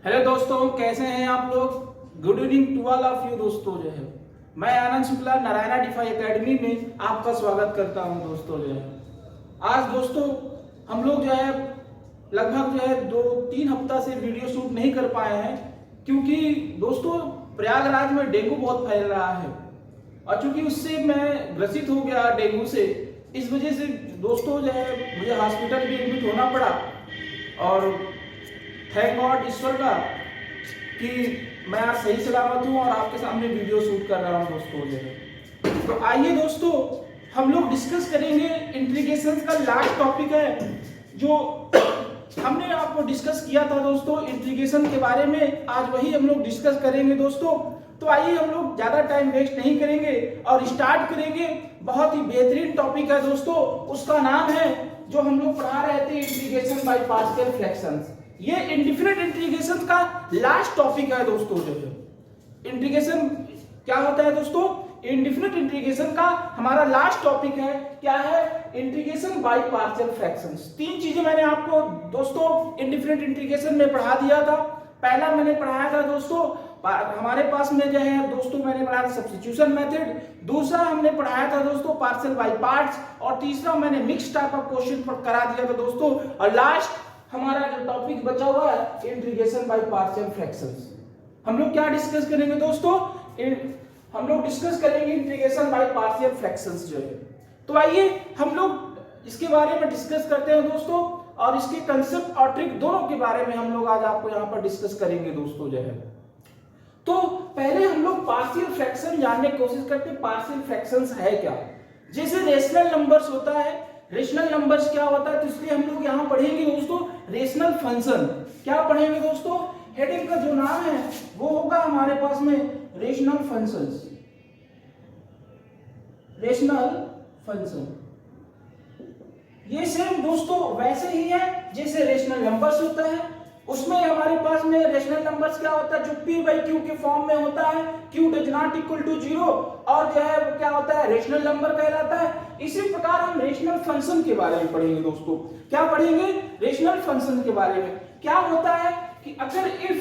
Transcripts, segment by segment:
Hello दोस्तों, कैसे हैं आप लोग। Good evening to all of you. दोस्तों जो है मैं आनंद शुक्ला नारायणा डिफाई एकेडमी में आपका स्वागत करता हूं। दोस्तों जो है आज दोस्तों हम लोग जो है लगभग जो है 2-3 हफ्ता से वीडियो शूट नहीं कर पाए हैं, क्योंकि दोस्तों प्रयागराज में डेंगू बहुत फैल रहा है और चूंकि उससे मैं ग्रसित हो गया डेंगू से, इस वजह से दोस्तों जो है मुझे हॉस्पिटल भी एडमिट होना पड़ा। और थैंक गॉड ईश्वर का कि मैं आज सही सलामत हूँ और आपके सामने वीडियो शूट कर रहा हूँ। दोस्तों जो है तो आइए दोस्तों हम लोग डिस्कस करेंगे। इंट्रीगेशन का लास्ट टॉपिक है जो हमने आपको डिस्कस किया था दोस्तों इंट्रीगेशन के बारे में, आज वही हम लोग डिस्कस करेंगे दोस्तों। तो आइए हम लोग ज्यादा टाइम वेस्ट नहीं करेंगे और स्टार्ट करेंगे। बहुत ही बेहतरीन टॉपिक है दोस्तों, उसका नाम है जो हम लोग पढ़ा रहे थे इंट्रीगेशन बाय पार्शियल फ्रैक्शंस। ये इंडिफिनिट इंटीग्रेशन का लास्ट टॉपिक है दोस्तों। जो है इंटीग्रेशन क्या होता है दोस्तों, इंडिफिनिट इंटीग्रेशन का हमारा लास्ट टॉपिक है। क्या है? Integration by partial fractions. 3 चीजें मैंने आपको दोस्तों इंडिफिनिट इंटीग्रेशन में पढ़ा दिया था। पहला मैंने पढ़ाया था दोस्तों हमारे पास में जो है दोस्तों मैंने पढ़ाया था सब्स्टिट्यूशन मेथड, दूसरा हमने पढ़ाया था दोस्तों पार्शियल बाय पार्ट्स, और तीसरा मैंने मिक्स टाइप ऑफ क्वेश्चन करा दिया था दोस्तों। और लास्ट हमारा जो टॉपिक बचा हुआ है इंटीग्रेशन बाय पार्शियल फ्रैक्शंस। हम लोग क्या डिस्कस करेंगे दोस्तों? हम लोग डिस्कस करेंगे इंटीग्रेशन बाय पार्शियल फ्रैक्शंस जो है। तो आइए हम लोग इसके बारे में डिस्कस करते हैं दोस्तों, और इसके कंसेप्ट और ट्रिक दोनों के बारे में हम लोग आज आपको यहाँ पर डिस्कस करेंगे दोस्तों जो है। तो पहले हम लोग पार्शियल फ्रैक्शन जानने की कोशिश करते हैं। पार्शियल फ्रैक्शंस है क्या? जैसे रेशनल नंबर्स होता है, रेशनल नंबर्स क्या होता है, तो इसलिए हम लोग यहाँ पढ़ेंगे दोस्तों रेशनल फंक्शन। क्या पढ़ेंगे दोस्तों? हेडिंग का जो नाम है वो होगा हमारे पास में रेशनल फंक्शंस। रेशनल फंक्शन ये सेम दोस्तों वैसे ही है जैसे रेशनल नंबर्स होता है। उसमें हमारे पास में रेशनल नंबर्स क्या होता है, जो p बाई क्यू के फॉर्म में होता है, q does not equal to 0, और जो है वो क्या होता है रेशनल नंबर कहलाता है। इसी प्रकार हम रेशनल फंक्शन के बारे में पढ़ेंगे दोस्तों। क्या पढ़ेंगे? रेशनल फंक्शन के बारे में। क्या होता है कि अगर if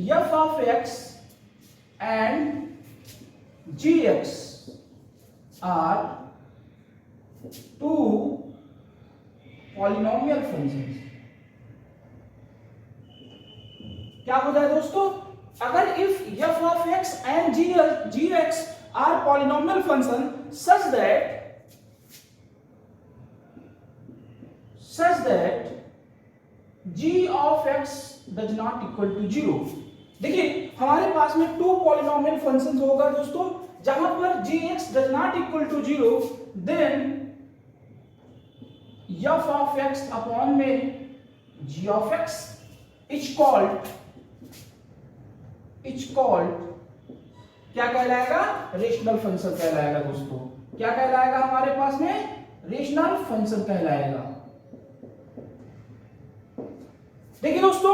f of x and gx are 2 polynomial functions, क्या होता है दोस्तों? अगर if f of x and gx are polynomial function such that g of x does not equal to 0। देखिए हमारे पास में 2 पॉलिनोमियल फंक्शंस होगा दोस्तों, जहां पर gx does not equal to 0, then f of x upon में g of x is called क्या कहलाएगा? रेशनल फंक्शन कहलाएगा दोस्तों। क्या कहलाएगा? हमारे पास में रेशनल फंक्शन कहलाएगा। देखिए दोस्तों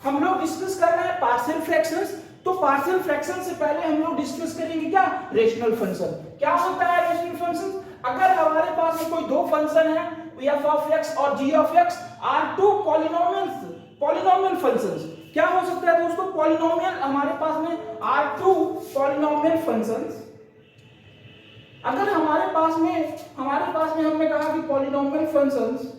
हम लोग डिस्कस कर रहे हैं पार्शियल फ्रैक्शंस। तो पार्शियल फ्रैक्शन से पहले हम लोग डिस्कस करेंगे क्या? Rational function. क्या होता है रेशनल फंक्शन? अगर हमारे पास में कोई 2 फंक्शन है f of x और g of x are 2 polynomial functions. क्या हो सकता है दोस्तों? पॉलिनोमियल हमारे पास में आर 2 पॉलिनोमियल फंक्शंस। अगर हमारे पास में हमने कहा कि polynomial functions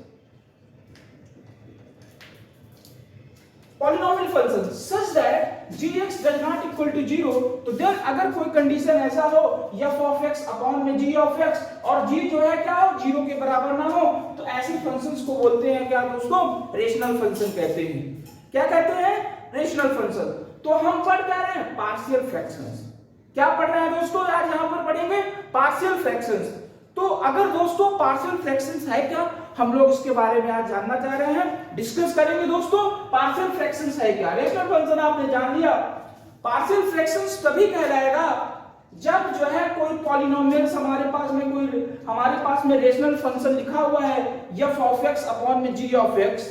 such that gx does not equal to 0, तो देन अगर कोई कंडीशन ऐसा हो f of x अपॉन में g of x और g जो है क्या हो 0 के बराबर ना हो, तो ऐसे फंक्शंस को बोलते हैं क्या दोस्तों? रेशनल फंक्शन कहते हैं। क्या कहते हैं? Rational function. तो हम पढ़ क्या रहे हैं? Partial fractions. क्या पढ़ रहे हैं दोस्तों? आज यहां पर पढ़ेंगे पार्शियल फ्रैक्शंस। तो अगर दोस्तों पार्शियल फ्रैक्शंस है क्या, हम लोग इसके बारे में आज जानना चाह रहे हैं, डिस्कस करेंगे दोस्तों। पार्शियल फ्रैक्शंस है क्या? रेशनल फंक्शन आपने जान लिया। पार्शियल फ्रैक्शंस तभी कहलाएगा जब जो है कोई पॉलिनोमियल्स हमारे पास में रेशनल फंक्शन लिखा हुआ है f of x अपॉन में g of x,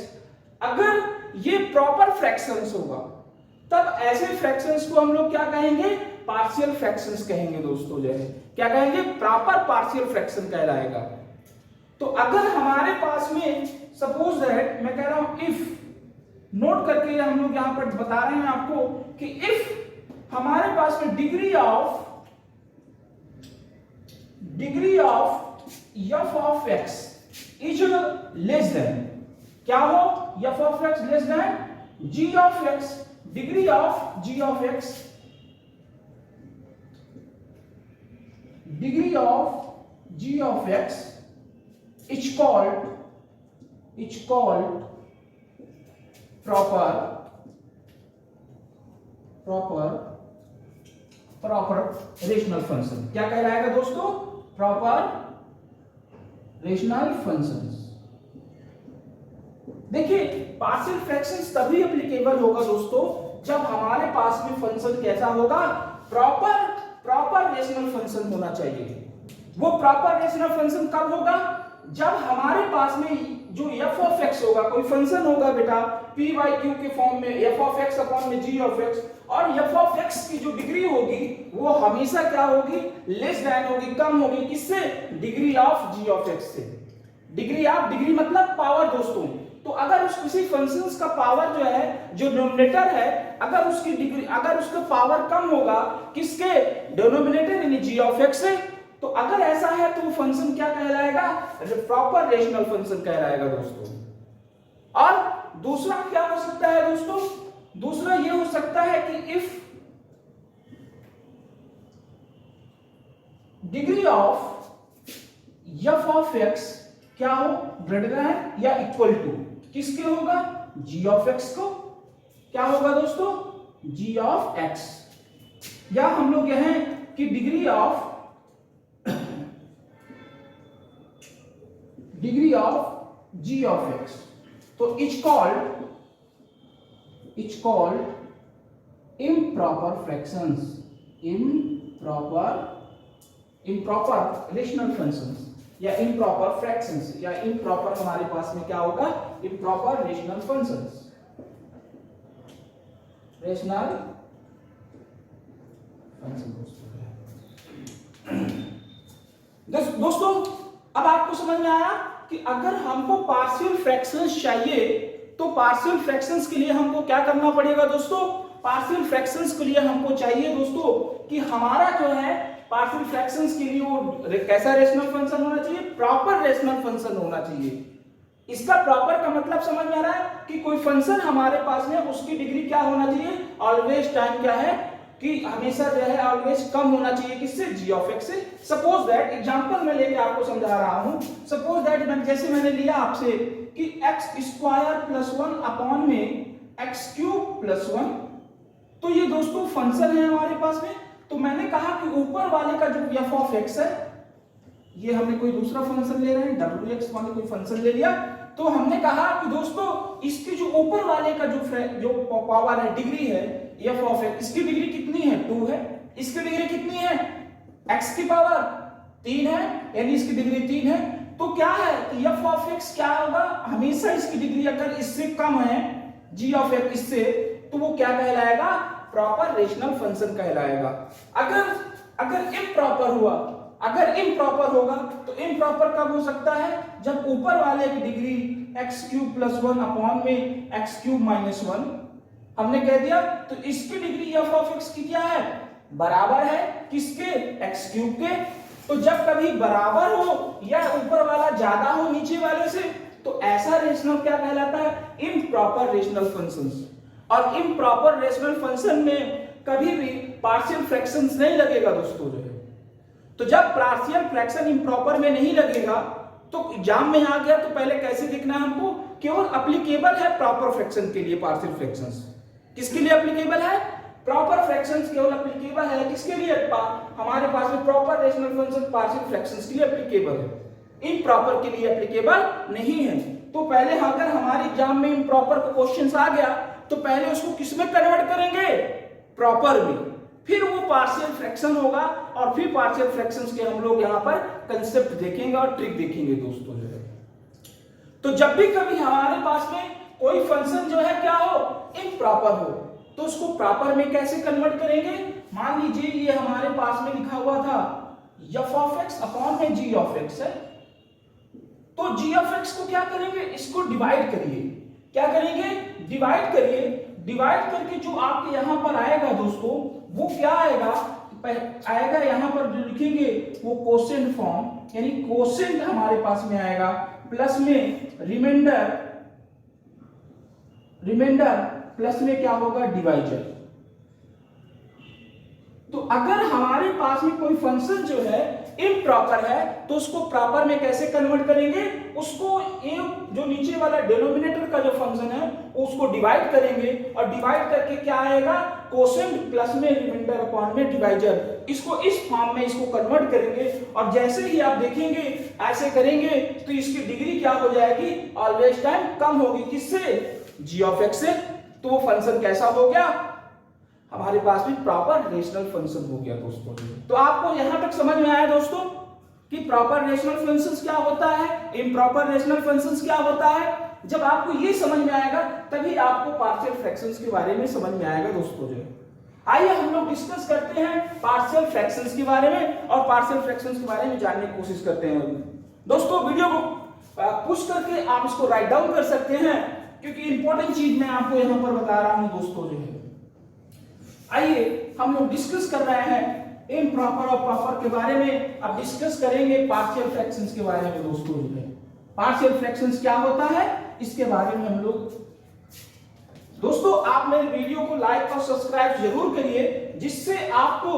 अगर ये प्रॉपर फ्रैक्शंस होगा तब ऐसे फ्रैक्शंस को हम लोग क्या कहेंगे? पार्शियल फ्रैक्शंस कहेंगे दोस्तों। जो है क्या कहेंगे? प्रॉपर पार्शियल फ्रैक्शन कहलाएगा। तो अगर हमारे पास में सपोज दैट मैं कह रहा हूं इफ नोट करके हम लोग यहां पर बता रहे हैं आपको कि इफ हमारे पास में degree of f of x is less than, क्या हो, f of x less than g of x, degree of g of x, degree of g of x is called proper rational function. क्या कहलाएगा दोस्तों? Proper rational functions. देखिए partial fractions तभी applicable होगा दोस्तों जब हमारे पास में फंक्शन कैसा होगा, प्रॉपर रेशनल फंक्शन होना चाहिए। वो प्रॉपर रेशनल फंक्शन कब होगा? जब हमारे पास में जो f of x होगा, कोई फंक्शन होगा बेटा p by q के फॉर्म में f of x अपॉन में g of x, और f of x की जो डिग्री होगी वो हमेशा क्या होगी, लेस देन होगी, कम होगी, किससे? Degree of g of x से। डिग्री मतलब पावर दोस्तों। तो अगर उस किसी फंक्शंस का पावर जो है, जो डिनोमिनेटर है, अगर उसकी डिग्री, अगर उसका पावर कम होगा किसके? डिनोमिनेटर यानी g of x से, तो अगर ऐसा है तो वो फंक्शन क्या कहलाएगा? प्रॉपर रेशनल फंक्शन कहलाएगा दोस्तों। और दूसरा क्या हो सकता है दोस्तों? दूसरा ये हो सकता है कि if degree of f of x क्या हो, ग्रेटर देन या इक्वल टू किसके होगा? g of x को। क्या होगा दोस्तों? g of x। या हम लोग यह कि degree of g of x, तो it's called improper fractions, improper rational functions या improper fractions, या improper हमारे पास में क्या होगा? improper रेशनल फंक्शंस, रेशनल दोस्तों। अब आपको समझ में आया कि अगर हमको पार्शियल फ्रैक्शंस चाहिए तो पार्शियल फ्रैक्शंस के लिए हमको क्या करना पड़ेगा दोस्तों? पार्शियल फ्रैक्शंस के लिए हमको चाहिए दोस्तों कि हमारा जो है पार्शियल फ्रैक्शंस के लिए वो कैसा रेशनल फंक्शन होना चाहिए? प्रॉपर रेशनल फंक्शन होना चाहिए। इसका प्रॉपर का मतलब समझ में आ रहा है कि कोई फंक्शन हमारे पास में उसकी डिग्री क्या होना चाहिए? ऑलवेज टाइम क्या है कि हमेशा जो है ऑलवेज कम होना चाहिए, किससे? g of x से। सपोज दैट, एग्जांपल मैं लेके आपको समझा रहा हूं, सपोज दैट जैसे मैंने लिया आपसे कि x² + 1 अपॉन में x³ + 1, तो ये दोस्तों फंक्शन है हमारे पास में। तो मैंने कहा कि ऊपर वाले का जो f of x है, ये हमने कोई दूसरा फंक्शन ले रहे हैं, wx वाले कोई फंक्शन ले लिया, तो हमने कहा कि दोस्तों इसके जो ऊपर वाले का जो पावर है, डिग्री है f of x, इसकी डिग्री कितनी है? 2 है। इसकी डिग्री कितनी है? x की पावर 3 है, यानी इसकी डिग्री 3 है। तो क्या है कि f of x क्या होगा? हमेशा इसकी डिग्री अगर इससे कम है, g of x इससे, तो वो क्या कहलाएगा? प्रॉपर रेशनल फंक्शन कहलाएगा। अगर इम्प्रॉपर हुआ, अगर इम्प्रॉपर होगा तो इम्प्रॉपर कब हो सकता है? जब ऊपर वाले की डिग्री x³ + 1 अपॉन में x³ - 1 हमने कह दिया, तो इसकी डिग्री f of x की क्या है? बराबर है किसके? x³ के। तो जब कभी बराबर हो या ऊपर वाला ज्यादा हो नीचे वाले से, तो ऐसा रेशनल क्या कहलाता है? Improper rational functions. और इम्प्रॉपर रेशनल फंक्शन में कभी भी पार्शियल फ्रैक्शंस नहीं लगेगा दोस्तों जो है। तो जब पार्शियल फ्रैक्शन इम्प्रॉपर में नहीं लगेगा तो एग्जाम में आ गया, तो पहले कैसे लिखना है हमको? केवल एप्लीकेबल है प्रॉपर फ्रैक्शन के लिए पार्शियल फ्रैक्शंस। किसके लिए एप्लीकेबल है? प्रॉपर फ्रैक्शंस केवल एप्लीकेबल है किसके लिए? हमारे पास में proper rational function partial fractions के लिए एप्लीकेबल है, इम्प्रॉपर के लिए एप्लीकेबल नहीं है। तो पहले अगर हमारे एग्जाम में इम्प्रॉपर का क्वेश्चन आ गया तो पहले उसको किसमें कन्वर्ट करेंगे? प्रॉपर में, फिर वो पार्शियल फ्रैक्शन होगा, और फिर पार्शियल फ्रैक्शंस के हम लोग यहाँ पर कंसेप्ट देखेंगे और ट्रिक देखेंगे दोस्तों जो है। तो जब भी कभी हमारे पास में कोई फंक्शन जो है क्या हो? इम्प्रॉपर हो, तो उसको प्रॉपर में कैसे कन्वर्ट करेंगे? मान लीजिए ये हमारे पास में लिखा हुआ था f of x अपॉन में g of x है, तो g of x को क्या करेंगे? इसको डिवाइड करिए। क्या करेंगे? डिवाइड करिए, डिवाइड करके जो आपके यहां पर आएगा दोस्तों वो क्या आएगा, आएगा यहां पर जो लिखेंगे वो कोसेंट फॉर्म, यानी कोसेंट हमारे पास में आएगा, प्लस में रिमाइंडर, रिमाइंडर प्लस में क्या होगा डिवाइजर। तो अगर हमारे पास में कोई फंक्शन जो है इम्प्रॉपर है तो उसको प्रॉपर में कैसे कन्वर्ट करेंगे, उसको जो नीचे वाला डिनोमिनेटर का जो फंक्शन है उसको डिवाइड करेंगे और डिवाइड करके क्या आएगा कोसेंट प्लस में रिमाइंडर अपॉन में डिवाइजर, इसको इस फॉर्म में इसको कन्वर्ट करेंगे और जैसे ही आप देखेंगे ऐसे करेंगे तो इसकी डिग्री क्या हो जाएगी, ऑलवेज टाइम कम होगी, किससे, g ऑफ x से। तो वो फंक्शन कैसा हो गया, हमारे पास भी प्रॉपर रेशनल फंक्शन हो गया दोस्तों। तो आपको यहां तक समझ में आया दोस्तों कि प्रॉपर रेशनल फंक्शंस क्या होता है, इम्प्रॉपर रेशनल फंक्शंस क्या होता है। जब आपको ये समझ में आएगा तभी आपको पार्शियल फ्रैक्शंस के बारे में समझ में आएगा दोस्तों। जो आइए हम लोग डिस्कस करते हैं पार्शियल फ्रैक्शंस के बारे में और पार्शियल फ्रैक्शंस के बारे में जानने की कोशिश करते हैं दोस्तों। वीडियो को पुश करके आप इसको राइट डाउन कर सकते हैं क्योंकि इंपॉर्टेंट चीज मैं आपको यहां पर बता रहा हूं दोस्तों। जो है आइए हम लोग डिस्कस कर रहे हैं इम्प्रॉपर और प्रॉपर के बारे में, अब डिस्कस करेंगे पार्शियल फ्रैक्शंस के बारे में दोस्तों। जो है पार्शियल फ्रैक्शंस क्या होता है इसके बारे में हम लोग दोस्तों, आप मेरे वीडियो को लाइक और सब्सक्राइब जरूर करिए जिससे आपको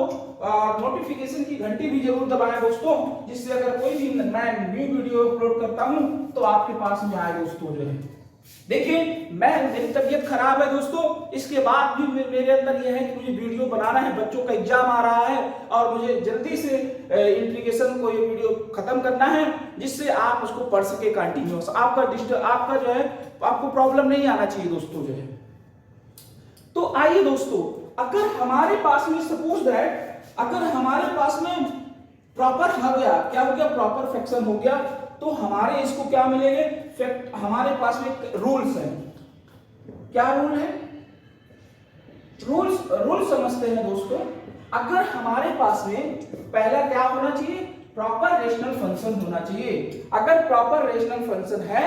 नोटिफिकेशन की घंटी भी जरूर दबाएं दोस्तों, जिससे अगर कोई भी मैं न्यू वीडियो अपलोड करता हूं तो आपके पास में आए दोस्तों। जो है देखिए मेरी तबीयत खराब है दोस्तों, इसके बाद भी मेरे अंदर यह है कि मुझे वीडियो बनाना है, बच्चों का एग्जाम आ रहा है और मुझे जल्दी से इंट्रीगेशन को ये वीडियो खत्म करना है जिससे आप उसको पढ़ सके कंटिन्यूअस, आपका जो है आपको प्रॉब्लम नहीं आना चाहिए दोस्तों। जो है तो आइए दोस्तों, अगर हमारे पास में सपोज दैट अगर हमारे पास में प्रॉपर हो गया, क्या हो गया, प्रॉपर फ्रैक्शन हो गया तो हमारे इसको क्या मिलेंगे, हमारे पास में रूल्स हैं। क्या रूल है, रूल समझते हैं दोस्तों। अगर हमारे पास में पहला क्या होना चाहिए, प्रॉपर रेशनल फंक्शन होना चाहिए। अगर प्रॉपर रेशनल फंक्शन है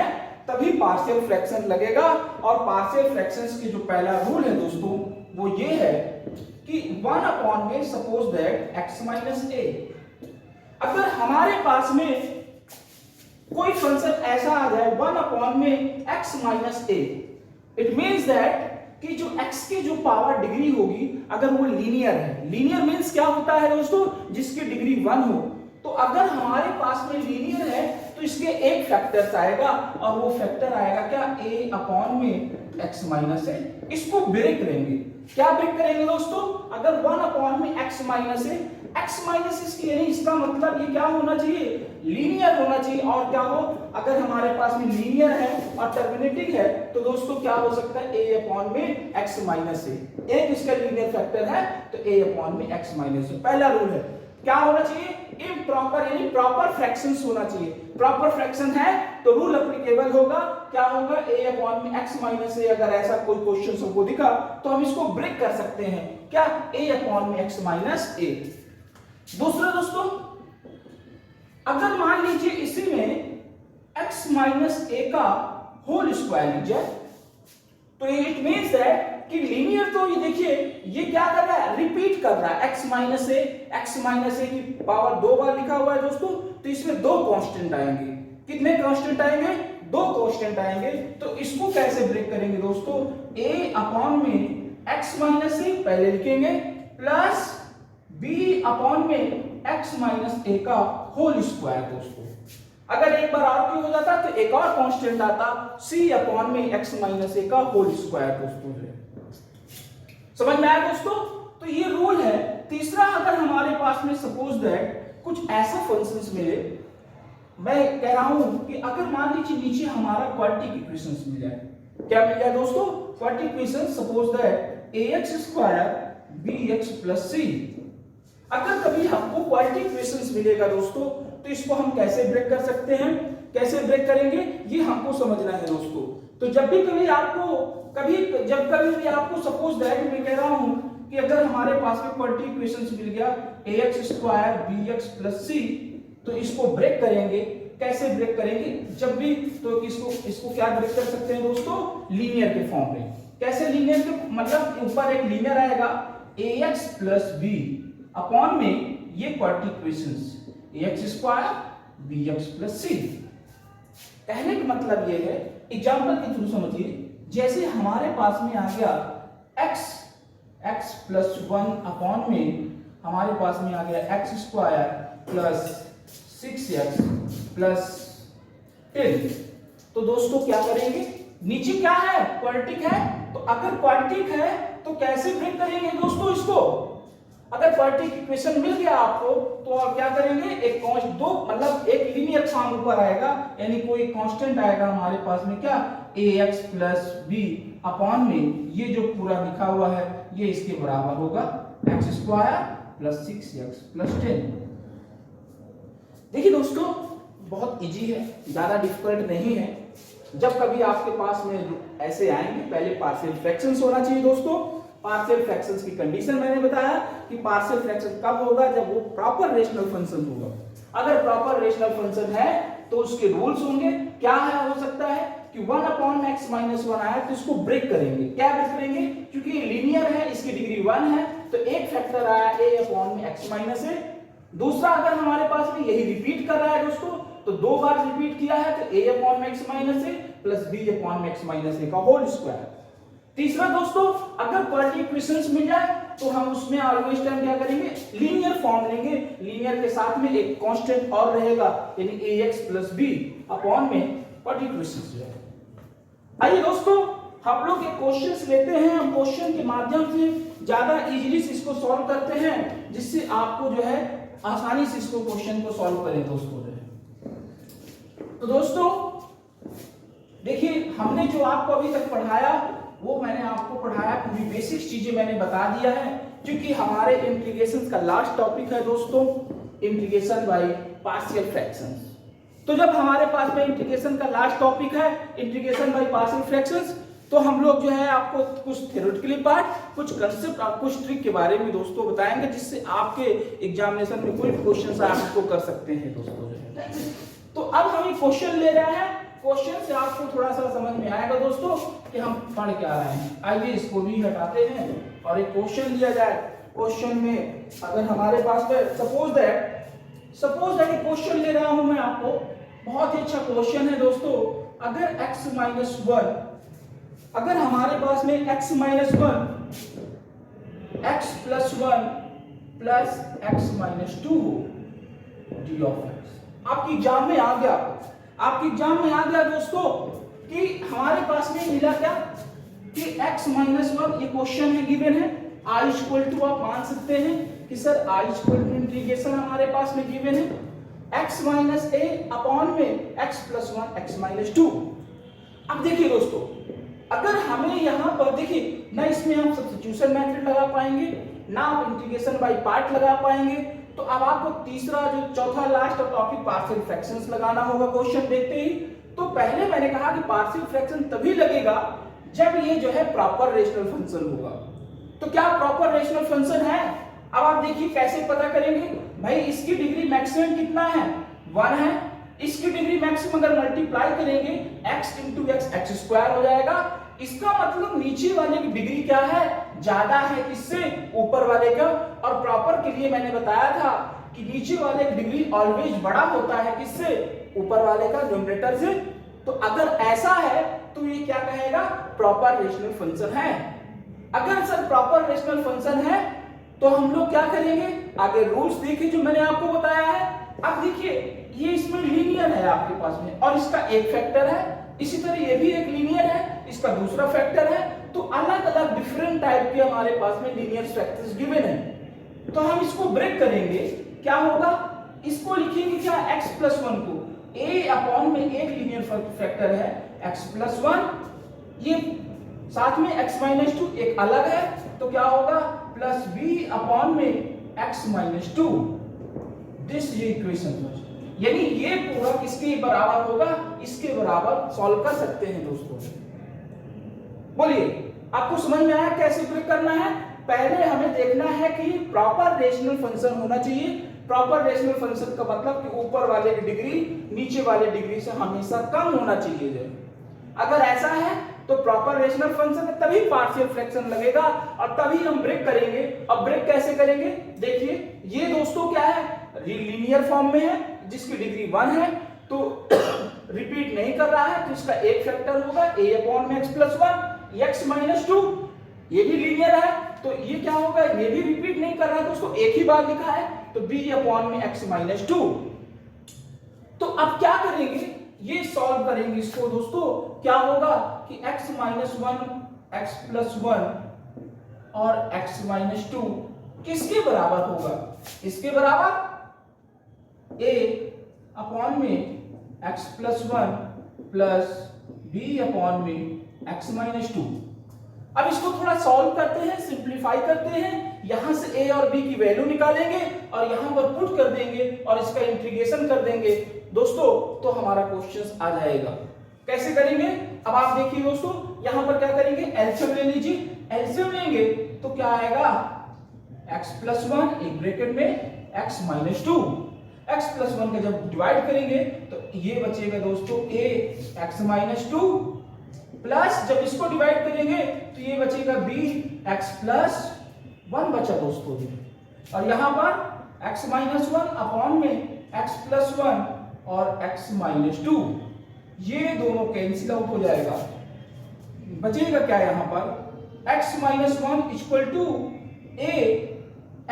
तभी पार्शियल फ्रैक्शन लगेगा और पार्शियल फ्रैक्शंस की जो पहला रूल है दोस्तों वो ये है कि 1 अपॉन में suppose that x minus a, अगर हमारे पास में कोई फंक्शन ऐसा आ जाए 1 अपॉन में x minus a, it means that कि जो x की जो पावर डिग्री होगी अगर वो लीनियर है, लीनियर मीन्स क्या होता है दोस्तों, जिसकी डिग्री 1 हो। तो अगर हमारे पास में लीनियर है तो इसके एक फैक्टर आएगा और वो फैक्टर आएगा क्या, a अपॉन में x माइनस a। इसको ब्रेक करेंगे, क्या ब्रेक करेंगे दोस्तों, अगर 1 अपॉन में x minus a, x minus इसकी यानी इसका मतलब ये क्या होना चाहिए, लीनियर होना चाहिए। और क्या हो, अगर हमारे पास में लीनियर है और टर्मिनेटिंग है तो दोस्तों क्या हो सकता है, a अपॉन में x माइनस a, एक इसका लीनियर फैक्टर है तो a अपॉन में x माइनस a। पहला रूल है क्या होना चाहिए, इम्प्रॉपर यानी प्रॉपर फ्रैक्शंस होना चाहिए। प्रॉपर फ्रैक्शन है तो रूल एप्लीकेबल होगा, क्या होगा, a अपॉन में x माइनस a। अगर ऐसा कोई क्वेश्चन हमको दिखा तो हम इसको ब्रेक कर सकते हैं, क्या, a अपॉन में x माइनस a। दूसरा दोस्तों, अगर मान लीजिए इसी में x माइनस a का होल स्क्वायर लिख जाए तो इट मींस दैट कि लीनियर, तो ये देखिए ये क्या कर रहा है, रिपीट कर रहा है, x माइनस a की पावर 2 बार लिखा हुआ है दोस्तों। तो इसमें 2 कांस्टेंट आएंगे, कितने कांस्टेंट आएंगे, 2 कांस्टेंट आएंगे। तो इसको कैसे ब्रेक करेंगे दोस्तों, a अपॉन में x माइनस a पहले लिखेंगे प्लस b अपॉन में x माइनस a का होल स्क्वायर दोस्तों। अगर एक बार और क्यों हो जाता तो एक और कांस्टेंट आता c अपॉन में x माइनस a का होल स्क्वायर दोस्तों। समझ में आया दोस्तों, तो ये रूल है। तीसरा, अगर हमारे पास में सपोज दैट कुछ ऐसा फंक्शंस मिले, मैं कह रहा हूं कि अगर मान लीजिए नीचे हमारा क्वाड्रेटिक इक्वेशंस मिल जाए, क्या मिल जाए दोस्तों, quadratic equation suppose that ax square bx plus c। अगर कभी हमको क्वाड्रेटिक इक्वेशंस मिलेगा दोस्तों तो इसको हम कैसे ब्रेक कर सकते हैं, कैसे ब्रेक करेंगे ये हमको समझना है दोस्तों। तो जब कभी भी आपको सपोज दैट मैं कह रहा हूं कि अगर हमारे पास में क्वाड्रेटिक इक्वेशंस मिल गया ax square bx plus c, तो इसको ब्रेक करेंगे। कैसे ब्रेक करेंगे, जब भी तो इसको क्या ब्रेक कर सकते हैं दोस्तों, लीनियर के फॉर्म में। कैसे लीनियर के मतलब ऊपर एक लीनियर आएगा ax प्लस बी अपॉन में ये quadratic equations ax square bx plus C. कहने का मतलब ये है, एग्जांपल के थ्रू समझिए, जैसे हमारे पास में आ गया x प्लस 1 अपॉन में हमारे पास में आ गया x square plus 6x plus 10। तो दोस्तों क्या करेंगे, नीचे क्या है, क्वाड्रेटिक है, तो अगर क्वाड्रेटिक है तो कैसे ब्रेक करेंगे दोस्तों इसको। अगर क्वाड्रेटिक इक्वेशन मिल गया आपको तो आप क्या करेंगे, एक कांस्टेंट दो मतलब एक लीनियर फॉर्म ऊपर आएगा, यानी कोई कांस्टेंट आएगा हमारे पास में क्या ax प्लस b अपॉन में ये जो पूरा लिखा हुआ है ये इसके बराबर होगा x square plus 6x plus 10। देखिए दोस्तों बहुत इजी है, ज्यादा डिफिकल्ट नहीं है। जब कभी आपके पास में ऐसे आएंगे, पहले पार्शियल फ्रैक्शंस होना चाहिए दोस्तों। पार्शियल फ्रैक्शंस की कंडीशन मैंने बताया कि पार्शियल फ्रैक्शन कब होगा, जब वो प्रॉपर रेशनल फंक्शन होगा। अगर प्रॉपर रेशनल फंक्शन है तो उसके रूल्स होंगे, क्या है, हो सकता है कि 1 अपॉन x माइनस 1 आया तो इसको ब्रेक करेंगे। क्या ब्रेक करेंगे, क्योंकि ये लीनियर है, इसकी डिग्री 1 है, तो एक फैक्टर आया a अपॉन में x माइनस a। दूसरा अगर हमारे पास में यही रिपीट कर रहा है दोस्तों, तो दो बार रिपीट किया है तो a अपॉन में x minus a plus b upon में x माइनस a का होल स्क्वायर। तीसरा दोस्तों, अगर क्वाड्रेटिक इक्वेशंस मिल जाए तो हम उसमें ऑलवेज टाइम क्या करेंगे, लीनियर फॉर्म लेंगे। लीनियर के साथ में एक कांस्टेंट और रहेगा, यानी ax प्लस b अपॉन में क्वाड्रेटिक इक्वेशंस जो है। आइए दोस्तों हम लोग एक क्वेश्चंस लेते हैं, हम क्वेश्चन के माध्यम से ज्यादा इजीली से इसको सॉल्व करते हैं, जिससे आपको जो है आसानी से इसको क्वेश्चन को सॉल्व करें दोस्तों जो है। तो दोस्तों देखिए हमने जो आपको अभी तक पढ़ाया वो मैंने आपको पढ़ाया, पूरी बेसिक चीजें मैंने बता दिया है, क्योंकि हमारे इंटीग्रेशन का लास्ट टॉपिक है दोस्तों इंटीग्रेशन बाय पार्शियल फ्रैक्शंस। तो जब हमारे पास में इंटीग्रेशन का लास्ट टॉपिक है इंटीग्रेशन बाय पार्शियल फ्रैक्शंस, तो हम लोग जो है आपको कुछ थ्योरेटिकली पार्ट, कुछ कंसेप्ट और कुछ ट्रिक के बारे में दोस्तों बताएंगे, जिससे आपके एग्जामिनेशन में कोई क्वेश्चन आप इसको कर सकते हैं दोस्तों जो है। तो अब हम एक क्वेश्चन ले रहे हैं, क्वेश्चन से आपको थोड़ा सा समझ में आएगा दोस्तों कि हम पढ़ क्या रहे हैं। आइए इसको भी हटाते हैं और एक क्वेश्चन लिया जाए। क्वेश्चन में अगर हमारे पास में सपोज दैट क्वेश्चन ले रहा हूं मैं आपको, बहुत ही अच्छा क्वेश्चन है दोस्तों। अगर x माइनस 1, अगर हमारे पास में x minus 1 x plus 1 plus x minus 2 D of x आपकी एग्जाम में आ गया, आपके एग्जाम में आ गया दोस्तों कि हमारे पास में मिला क्या कि x माइनस 1 ये क्वेश्चन है, गिवन है, i इक्वल टू आप मान सकते हैं कि sir i equal to integration हमारे पास में गिवन है x माइनस a अपॉन में x प्लस 1 x माइनस 2। अब देखिए दोस्तों अगर हमें यहाँ पर देखिए ना इसमें हम सब्स्टिट्यूशन मेथड लगा पाएंगे ना आप इंटीग्रेशन बाय पार्ट लगा पाएंगे, तो अब आपको तीसरा जो चौथा लास्ट टॉपिक पार्शियल फ्रैक्शंस लगाना होगा क्वेश्चन देखते ही। तो पहले मैंने कहा कि पार्शियल फ्रैक्शन तभी लगेगा जब ये जो है प्रॉपर रेशनल फंक्शन होगा। तो क्या प्रॉपर रेशनल फंक्शन है, अब आप देखिए कैसे पता करेंगे, भाई इसकी डिग्री मैक्सिमम कितना है 1 है, इसकी डिग्री मैक्सिमम अगर मल्टीप्लाई करेंगे x इंटू x स्क्वायर हो जाएगा। इसका मतलब नीचे वाले की डिग्री क्या है, ज्यादा है किससे, ऊपर वाले का। और प्रॉपर के लिए मैंने बताया था कि नीचे वाले की डिग्री ऑलवेज बड़ा होता है किससे, ऊपर वाले का, न्यूमरेटर से। तो अगर ऐसा है तो ये क्या कहेगा, प्रॉपर रेशनल फंक्शन है। अगर सर प्रॉपर रेशनल फंक्शन है तो हम लोग क्या करेंगे, आगे रूल्स देखिए जो मैंने आपको बताया है। अब देखिए ये इसमें लीनियर है आपके पास में और इसका एक फैक्टर है, इसी तरह ये भी एक लीनियर है, इसका दूसरा फैक्टर है। तो अलग अलग डिफरेंट टाइप के हमारे पास में लीनियर फैक्टर्स गिवन है। तो हम इसको ब्रेक करेंगे, क्या होगा, इसको लिखेंगे क्या x प्लस 1 को a अपॉन में एक लीनियर फैक्टर है x प्लस 1, ये साथ में x माइनस 2 एक अलग है, तो क्या होगा प्लस b अपॉन में x माइनस 2। दिस इक्वेशन, यानी ये पूरा किसके बराबर होगा, इसके बराबर सॉल्व कर सकते हैं दोस्तों। बोलिए आपको समझ में आया कैसे ब्रेक करना है। पहले हमें देखना है कि प्रॉपर रेशनल फंक्शन होना चाहिए। प्रॉपर रेशनल फंक्शन का मतलब कि ऊपर वाले की डिग्री नीचे वाले डिग्री से हमेशा कम होना चाहिए। अगर ऐसा है तो प्रॉपर रेशनल फंक्शन में तभी पार्शियल फ्रैक्शन लगेगा और तभी हम ब्रेक करेंगे। अब ब्रेक कैसे करेंगे, देखिए ये दोस्तों क्या है, लीनियर फॉर्म में है जिसकी डिग्री 1 है, तो रिपीट नहीं कर रहा है, तो इसका एक फैक्टर होगा a/x+1 x - 2, ये भी लीनियर है तो ये क्या होगा, ये भी रिपीट नहीं कर रहा है, तो उसको एक ही बार लिखा है तो b/x - 2। तो अब क्या करेंगे, ये सॉल्व करेंगे इसको दोस्तों, क्या होगा कि x - 1 x+1 और x - 2 किसके बराबर होगा, इसके बराबर a/में x+1 प्लस b/x - 2। अब इसको थोड़ा सॉल्व करते हैं, सिंप्लीफाई करते हैं, यहां से a और b की वैल्यू निकालेंगे और यहां पर पुट कर देंगे और इसका इंटीग्रेशन कर देंगे दोस्तों, तो हमारा क्वेश्चन आ जाएगा। कैसे करेंगे, अब आप देखिए दोस्तों, यहां पर क्या करेंगे, एलसीएम ले लीजिए, एलसीएम लेंगे तो क्या आएगा, x+1 एक ब्रैकेट में x - 2, x+1 का जब डिवाइड करेंगे तो ये बचेगा दोस्तों a x - 2 प्लस जब इसको डिवाइड करेंगे तो ये बचेगा b(x+1) बचा दोस्तों जी, और यहां पर x - 1 अपॉन में x+1 और x - 2 ये दोनों कैंसिल आउट हो जाएगा, बचेगा क्या यहां पर x - 1 equal to a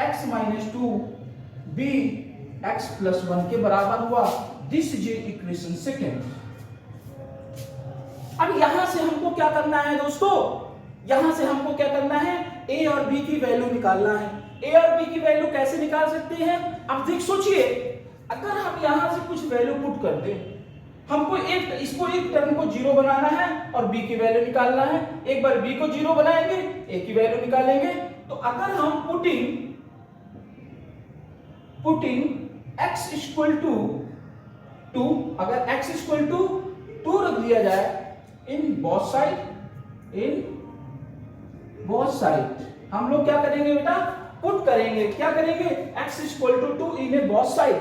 x - 2 b x+1 के बराबर हुआ। This is equation second. अब यहां से हमको क्या करना है दोस्तों, यहां से हमको क्या करना है, a और b की वैल्यू निकालना है। a और b की वैल्यू कैसे निकाल सकते हैं, अब देख सोचिए, अगर हम यहां से कुछ वैल्यू पुट कर दें, हमको इसको एक टर्म को 0 बनाना है और b की वैल्यू निकालना है, एक बार b को 0 बनाएंगे a की वैल्यू निकालेंगे, तो अगर हम पुटिंग x इक्वल टू 2, अगर x इक्वल टू 2 रख दिया जाए इन बोथ साइड, हम लोग क्या करेंगे बेटा, पुट करेंगे, क्या करेंगे, x equal to 2 in both side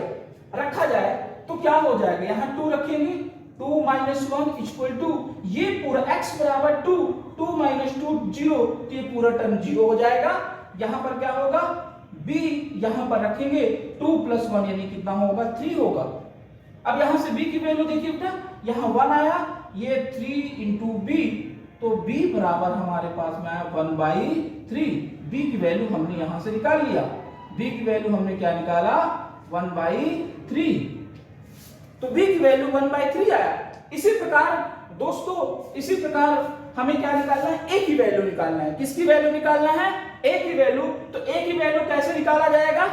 रखा जाए तो क्या हो जाएगा, यहां 2 रखेंगे, 2 - 1 इक्वल टू ये पूरा x बराबर 2, 2 - 2 0, तो ये पूरा टर्म 0 हो जाएगा। यहां पर क्या होगा, b यहां पर रखेंगे 2 + 1 यानी कितना होगा, 3 होगा। अब यहां से b की वैल्यू देखिए बेटा, यहां 1 आया, ये 3 × b, तो b बराबर हमारे पास में आया 1/3। b की वैल्यू हमने यहां से निकाल लिया, b की वैल्यू हमने क्या निकाला, 1/3, तो b की वैल्यू 1/3 आया। इसी प्रकार दोस्तों, इसी प्रकार हमें क्या निकालना है, a की वैल्यू निकालना है। किसकी वैल्यू निकालना है, a की वैल्यू। तो a की वैल्यू कैसे निकाला जाएगा,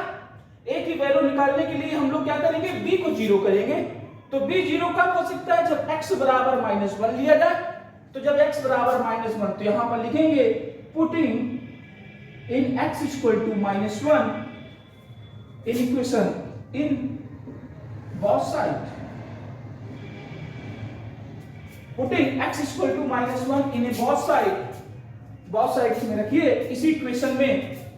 a की वैल्यू निकालने के लिए हम लोग क्या करेंगे, b को 0 करेंगे, तो b 0 कब हो सकता है, जब x बराबर -1 लिया जाए, तो जब x बराबर -1 तो यहां पर लिखेंगे putting in x equal to -1 in equation in both side, putting x equal to -1 in both side में रखिए इसी इक्वेशन में,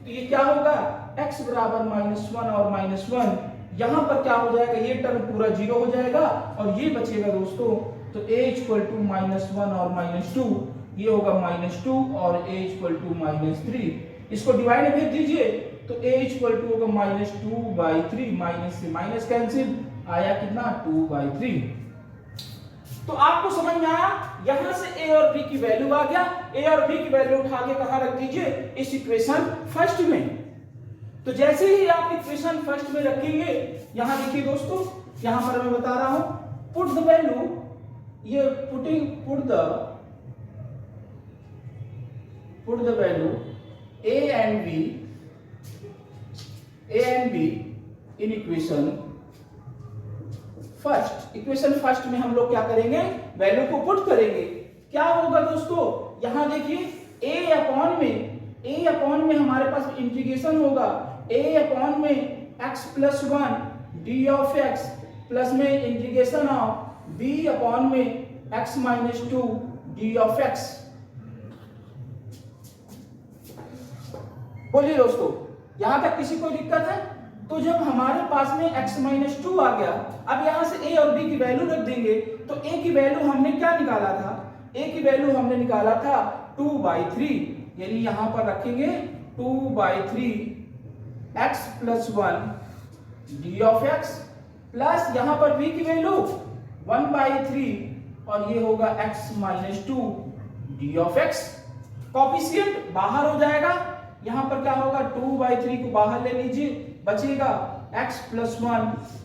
तो ये क्या होगा, x बराबर -1 और -1, यहां पर क्या हो जाएगा, ये टर्म पूरा 0 हो जाएगा और ये बचेगा दोस्तों, तो a इक्वल टू -1 और -2, ये होगा -2 और a इक्वल टू -3, इसको डिवाइड भेज दीजिए तो a इक्वल टू होगा -2/3, माइनस से माइनस कैंसिल, आया कितना, 2/3। तो आपको समझ में आया, यहां से a और b की वैल्यू आ गया, a और b की वैल्यू उठा के कहां रख दीजिए, इस इक्वेशन फर्स्ट में। तो जैसे ही आप इक्वेशन फर्स्ट में रखेंगे, यहां देखिए दोस्तों, यहां पर मैं बता रहा हूं, पुट द वैल्यू, ये put the value a and b in equation first में हम लोग क्या करेंगे, वैल्यू को पुट करेंगे। क्या होगा दोस्तों, यहां देखिए a अपॉन में हमारे पास इंटीग्रेशन होगा, a अपॉन में x+1 d(x) प्लस में इंटीग्रेशन ऑफ b अपॉन में x - 2 d(x). बोलिए दोस्तों, यहां तक किसी को दिक्कत है? तो जब हमारे पास में x - 2 आ गया, अब यहां से a और b की वैल्यू रख देंगे, तो a की वैल्यू हमने क्या निकाला था, a की वैल्यू हमने निकाला था 2/3, यानी यहां पर रखेंगे 2/3 x plus 1 D of x plus यहां पर b की वैल्यू 1/3 और ये होगा x minus 2 D of x। Coefficient बाहर हो जाएगा, यहां पर क्या होगा 2/3 को बाहर ले लीजिए, बचेगा x प्लस 1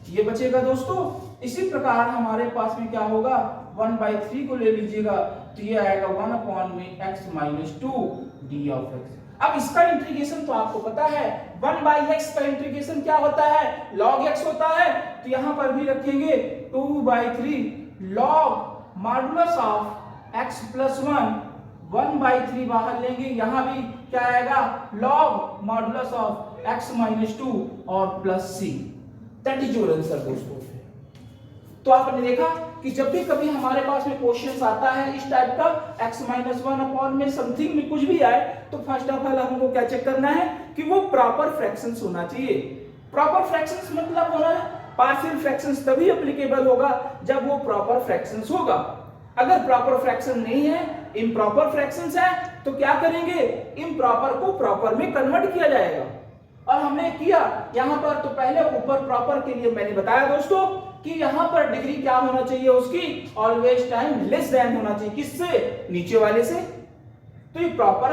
ये बचेगा दोस्तों। इसी प्रकार हमारे पास में क्या होगा 1/3 को ले लीजिएगा तो ये आएगा 1 में x minus 2 D of x। अब इसका इंटीग्रेशन तो आपको पता है 1/x का इंटीग्रेशन क्या होता है log x होता है, तो यहां पर भी रखेंगे 2/3 log modulus of x plus 1 1/3 बाहर लेंगे, यहां भी क्या आएगा log modulus of x minus 2 और plus c। That is your answer दोस्तों। तो आपने देखा कि जब भी कभी हमारे पास में क्वेश्चंस आता है इस टाइप का x माइनस 1 अपॉन में समथिंग में कुछ भी आए, तो फर्स्ट ऑफ ऑल हमको क्या चेक करना है कि वो प्रॉपर फ्रैक्शंस होना चाहिए। प्रॉपर फ्रैक्शंस मतलब होना है पार्शियल फ्रैक्शंस तभी एप्लीकेबल होगा जब वो प्रॉपर फ्रैक्शंस होगा। अगर प्रॉपर फ्रैक्शन नहीं है, इम्प्रॉपर फ्रैक्शंस है, तो क्या करेंगे इम्प्रॉपर को प्रॉपर में कन्वर्ट किया जाएगा। और हमने किया यहां पर, तो पहले ऊपर प्रॉपर के लिए मैंने बताया दोस्तों कि यहां पर डिग्री क्या होना चाहिए उसकी ऑलवेज टाइम लेस देन होना चाहिए, किससे नीचे वाले से। तो ये प्रॉपर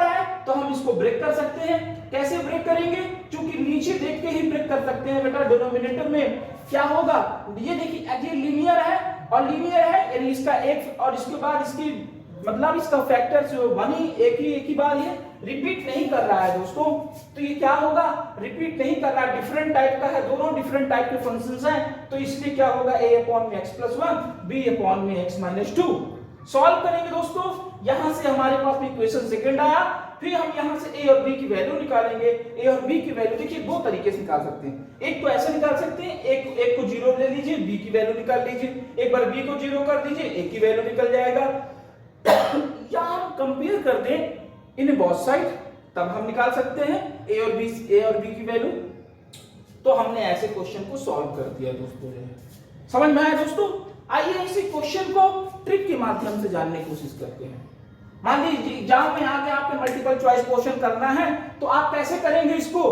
है तो हम इसको ब्रेक कर सकते हैं। कैसे ब्रेक करेंगे, क्योंकि नीचे देख के ही ब्रेक कर सकते हैं बेटा। डिनोमिनेटर में क्या होगा, ये देखिए ये लीनियर है और लीनियर है यानी इसका एक और इसके बाद इसकी मतलब इसका फैक्टर जो बनी एक ही बार ये रिपीट नहीं कर रहा है दोस्तों। तो ये क्या होगा रिपीट नहीं कर रहा, डिफरेंट टाइप का है, दोनों डिफरेंट टाइप के फंक्शंस हैं, तो इसलिए क्या होगा a अपॉन में x प्लस 1 b अपॉन में x माइनस 2। सॉल्व करेंगे दोस्तों, यहां से हमारे पास में इक्वेशन सेकंड आया, फिर हम यहां से a और b की वैल्यू निकालेंगे। a और b की वैल्यू देखिए दो तरीके से निकाल सकते हैं, एक तो ऐसे निकाल सकते हैं, एक को जीरो ले लीजिए, b की वैल्यू निकाल लीजिए, एक बार b को जीरो कर दीजिए, a की वैल्यू निकल जाएगा। या हम कंपेयर कर दें इन बोथ साइड, तब हम निकाल सकते हैं a और b की वैल्यू। तो हमने ऐसे क्वेश्चन को सॉल्व कर दिया दोस्तों। समझ में आया दोस्तों? आइए इसी क्वेश्चन को ट्रिक के माध्यम से जानने की कोशिश करते हैं। मान लीजिए एग्जाम में आगे आपके मल्टीपल चॉइस क्वेश्चन करना है, तो आप कैसे करेंगे इसको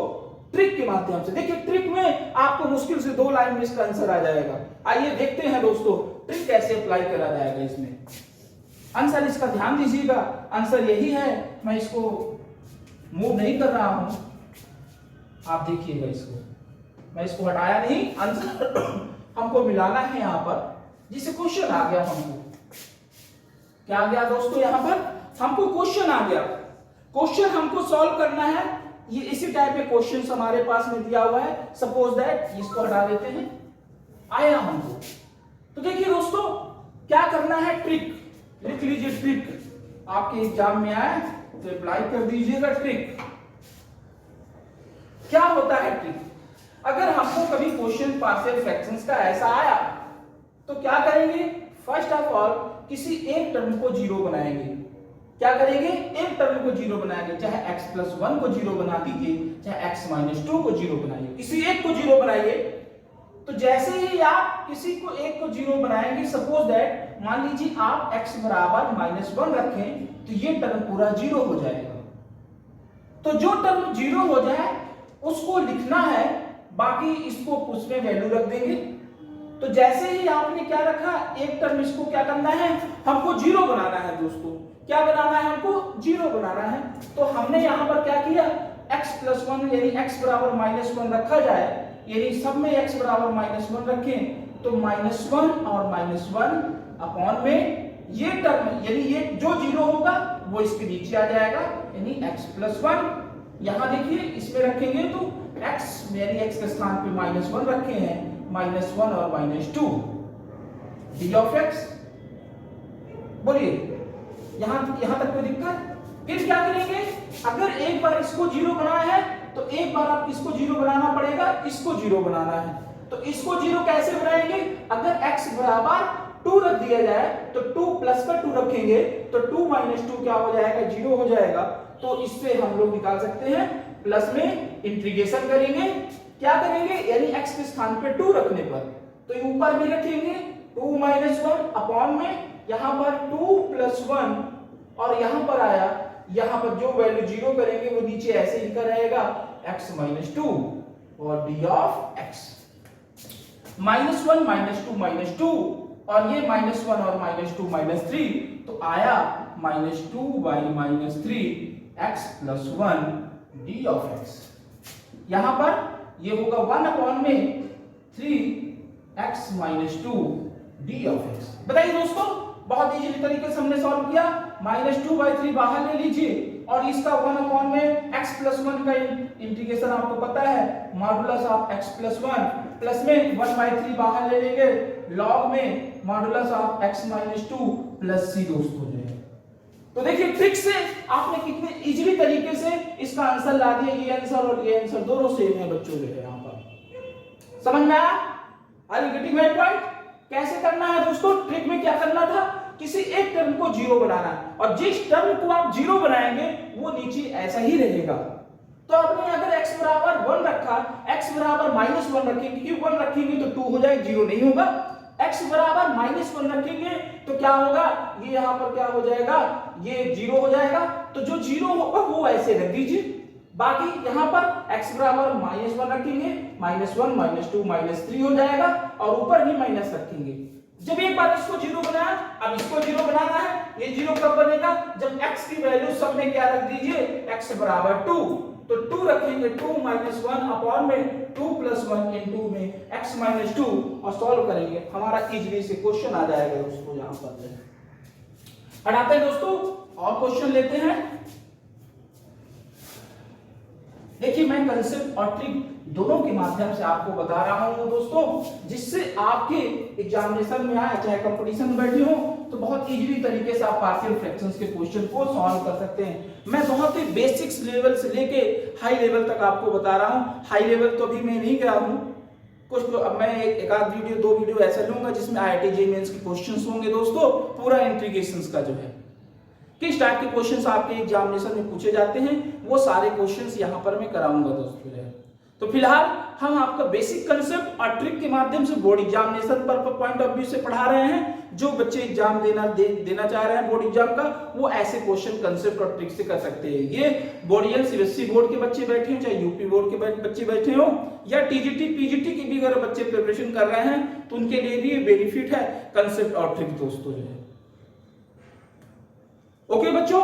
ट्रिक के माध्यम से। देखिए ट्रिक में आपको मुश्किल से 2 लाइन में इसका आंसर आ जाएगा। आइए देखते हैं दोस्तों ट्रिक कैसे अप्लाई करा जाएगा इसमें। आंसर इसका ध्यान दीजिएगा, आंसर यही है, मैं इसको मूव नहीं कर रहा हूं, आप देखिएगा इसको, मैं इसको हटाया नहीं, आंसर हमको मिलाना है यहां पर, जिसे क्वेश्चन आ गया हमको। क्या आ गया दोस्तों, यहां पर हमको क्वेश्चन आ गया, क्वेश्चन हमको सॉल्व करना है। ये इसी टाइप के क्वेश्चंस हमारे पास में दिया हुआ है, सपोज दैट इसको हटा देते हैं, आया हमको। तो देखिए दोस्तों क्या करना है, ट्रिक लिख लीजिए, ट्रिक आपके एग्जाम में आए तो अप्लाई कर दीजिएगा। ट्रिक क्या होता है ट्रिक, अगर हमको कभी क्वेश्चन पार्शियल फ्रैक्शंस का ऐसा आया तो क्या करेंगे, फर्स्ट ऑफ ऑल किसी एक टर्म को जीरो बनाएंगे। क्या करेंगे, एक टर्म को जीरो बनाएंगे, चाहे x प्लस 1 को जीरो बना दीजिए, चाहे x माइनस 2 को जीरो बनाइए, किसी एक को जीरो बनाइए। तो जैसे ही आप किसी को एक को जीरो बनाएंगे, सपोज दैट मान लीजिए आप x बराबर -1 रखें, तो ये टर्म पूरा जीरो हो जाएगा। तो जो टर्म जीरो हो जाए उसको लिखना है, बाकी इसको उसमें वैल्यू रख देंगे। तो जैसे ही आपने क्या रखा, एक टर्म इसको क्या करना है, हमको जीरो बनाना है दोस्तों। क्या बनाना है, हमको जीरो बनाना है। तो हमने यहां पर क्या किया, x प्लस 1 यानी x बराबर -1 रखा जाए, यानी सब में x बराबर -1 रखें, तो -1 और -1 अपॉन में ये टर्म यानी ये जो जीरो होगा वो इसके नीचे आ जाएगा, यानी x प्लस 1। यहां देखिए इसमें रखेंगे तो x यानी x के स्थान पे -1 रखे हैं, -1 और -2 d ऑफ x। बोलिए यहां तक कोई दिक्कत? फिर क्या करेंगे, अगर एक बार इसको जीरो बनाया है तो एक बार आप इसको जीरो बनाना पड़ेगा, इसको जीरो बनाना है। तो इसको जीरो कैसे बनाएंगे, अगर x बराबर 2 रख दिया जाए तो 2 प्लस का 2 रखेंगे तो 2 माइनस 2 क्या हो जाएगा, जीरो हो जाएगा। तो इससे हम लोग निकाल सकते हैं, प्लस में इंटीग्रेशन करेंगे, क्या करेंगे यानी x के स्थान पे 2 रखने पर, तो ऊपर भी रखेंगे 2 - 1 अपॉन में यहाँ पर 2 + 1 और यहाँ पर आया, यहाँ पर जो वैल्यू 0 करेंगे वो नीचे ऐसे लिखा रहेगा x - 2 और d ऑफ x। -1 - 2 - 2 और ये -1 और -2 -3 तो आया -2/-3 x + 1 d ऑफ x। यहां पर ये होगा 1/3 x - 2 d ऑफ x। बताइए दोस्तों, बहुत इजीली तरीके से हमने सॉल्व किया। -2/3 बाहर ले लीजिए और इसका 1 में x + 1 का इंटीग्रेशन आपको पता है, मॉडुलस ऑफ x + 1 प्लस में 1/3 बाहर ले लेंगे, लॉग में modulus of x - 2 plus c दोस्तों जो है। तो देखिए ट्रिक से आपने कितने इजीली तरीके से इसका आंसर ला दिया। ये आंसर और ये आंसर दोनों सेम है बच्चों जो है। यहाँ पर समझ में आया? Are you getting my point? कैसे करना है दोस्तों? ट्रिक में क्या करना था, किसी एक टर्म को 0 बनाना है और जिस टर्म को आप 0 बनाएंगे वो नीचे ऐसा ही रहेगा। तो आपने अगर x बराबर 1 रखा, x बराबर -1 रखेंगे, क्योंकि 1 रखेंगे तो 2 हो जाएगा, 0 नहीं होगा। x बराबर -1 रखेंगे तो क्या होगा, ये यहाँ पर क्या हो जाएगा, ये 0 हो जाएगा। तो जो 0 होगा वो ऐसे रख दीजिए। बाकी यहाँ पर x बराबर -1 रखेंगे, -1 -2 -3 हो जाएगा और ऊपर भी माइनस रखेंगे। जब एक बार इसको 0 बनाया, अब इसको 0 बनाना है। ये 0 कब बनेगा, जब x की वैल्यू सब में क्या रख दीजिए, x बराबर 2। तो 2 रखेंगे, 2 - 1 अपॉन में 2 + 1 * में x - 2 और सॉल्व करेंगे। हमारा इजीली से क्वेश्चन आ जाएगा दोस्तों। यहाँ पर हटाते हैं दोस्तों और क्वेश्चन लेते हैं। देखिए मैं कंसेप्ट और ट्रिक दोनों के माध्यम से आपको बता रहा हूं दोस्तों, जिससे आपके एग्जामिनेशन में आए, चाहे कंपटीशन में बैठे हो, तो बहुत इजीली तरीके से आप पार्शियल फ्रैक्शंस के क्वेश्चन को सॉल्व कर सकते हैं। मैं बहुत ही बेसिक्स लेवल से लेके हाई लेवल तक आपको बता रहा हूं। हाई लेवल तो अभी मैं नहीं गया हूं, कुछ तो अब मैं एक आध वीडियो 2 वीडियो ऐसा लूंगा जिसमें IIT JEE मेंस के क्वेश्चंस होंगे दोस्तों, पूरा इंटीग्रेशंस का जो है, किस टाइप के क्वेश्चंस आपके एग्जामिनेशन में पूछे जाते हैं, वो सारे क्वेश्चंस यहां पर मैं कराऊंगा दोस्तों। तो फिलहाल हम आपका बेसिक कंसेप्ट और ट्रिक के माध्यम से बोर्ड एग्जामिनेशन पर पॉइंट ऑफ व्यू से पढ़ा रहे हैं। जो बच्चे एग्जाम देना चाह रहे हैं बोर्ड एग्जाम का, वो ऐसे क्वेश्चन कंसेप्ट और ट्रिक से कर सकते हैं। ये बोर्डियल CBSE बोर्ड के बच्चे बैठे हो, चाहे यूपी बोर्ड के बच्चे बैठे हो, या TGT PGT की भी अगर बच्चे प्रिपरेशन कर रहे हैं तो उनके लिए भी बेनिफिट है कंसेप्ट और ट्रिक दोस्तों जो है। ओके बच्चों,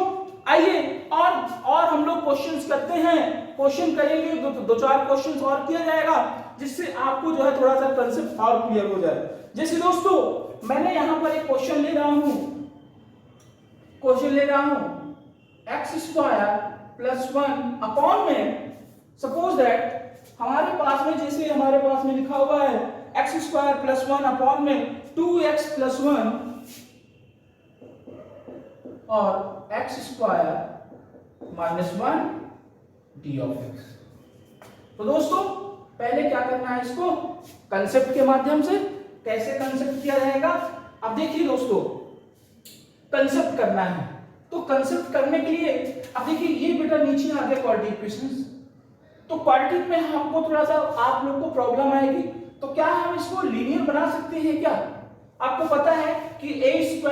आइए और हम लोग क्वेश्चंस करते हैं। क्वेश्चन करेंगे, दो चार क्वेश्चंस और किया जाएगा, जिससे आपको जो है थोड़ा सा कंसेप्ट और क्लियर हो जाए। जैसे दोस्तों मैंने यहां पर एक क्वेश्चन ले रहा हूं x² + 1 अपॉन में, सपोज दैट हमारे पास में, जैसे हमारे पास में लिखा हुआ है x² + 1 अपॉन में 2x + 1 और x² - 1 d ऑफ x। तो दोस्तों पहले क्या करना है, इसको कंसेप्ट के माध्यम से कैसे कंसेप्ट किया जाएगा। अब देखिए दोस्तों, कंसेप्ट करना है तो कंसेप्ट करने के लिए, अब देखिए ये बेटा नीचे आ गया क्वाड्रेटिक इक्वेशंस, तो क्वाड्रेटिक में हमको थोड़ा सा आप लोग को प्रॉब्लम आएगी। तो क्या हम इसको लीनियर बना सकते हैं क्या? आपको पता है कि a² -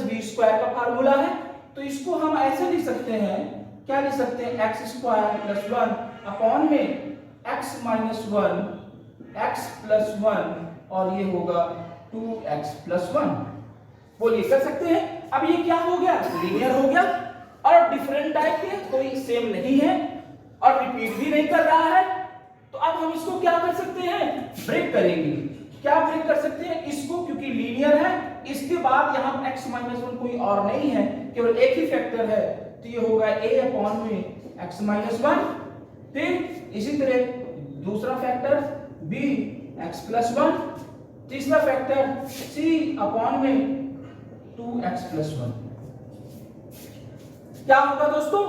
b² का फार्मूला है, तो इसको हम ऐसे लिख सकते हैं, क्या लिख सकते हैं, x² + 1 अपॉन में x - 1 x + 1 और ये होगा 2x + 1। बोलिए कर सकते हैं। अब ये क्या हो गया, लीनियर हो गया और डिफरेंट टाइप के, कोई सेम नहीं है और रिपीट भी नहीं कर रहा है। तो अब हम इसको क्या कर सकते हैं, ब्रेक करेंगे। क्या ब्रेक कर सकते हैं इसको, क्योंकि लीनियर है, इसके बाद यहाँ x - 1 कोई और नहीं है, केवल एक ही फैक्टर है, तो ये होगा a अपॉन में x - 1। फिर इसी तरह दूसरा फैक्टर b x + 1, तीसरा फैक्टर c अपॉन में 2x + 1। क्या होगा दोस्तों,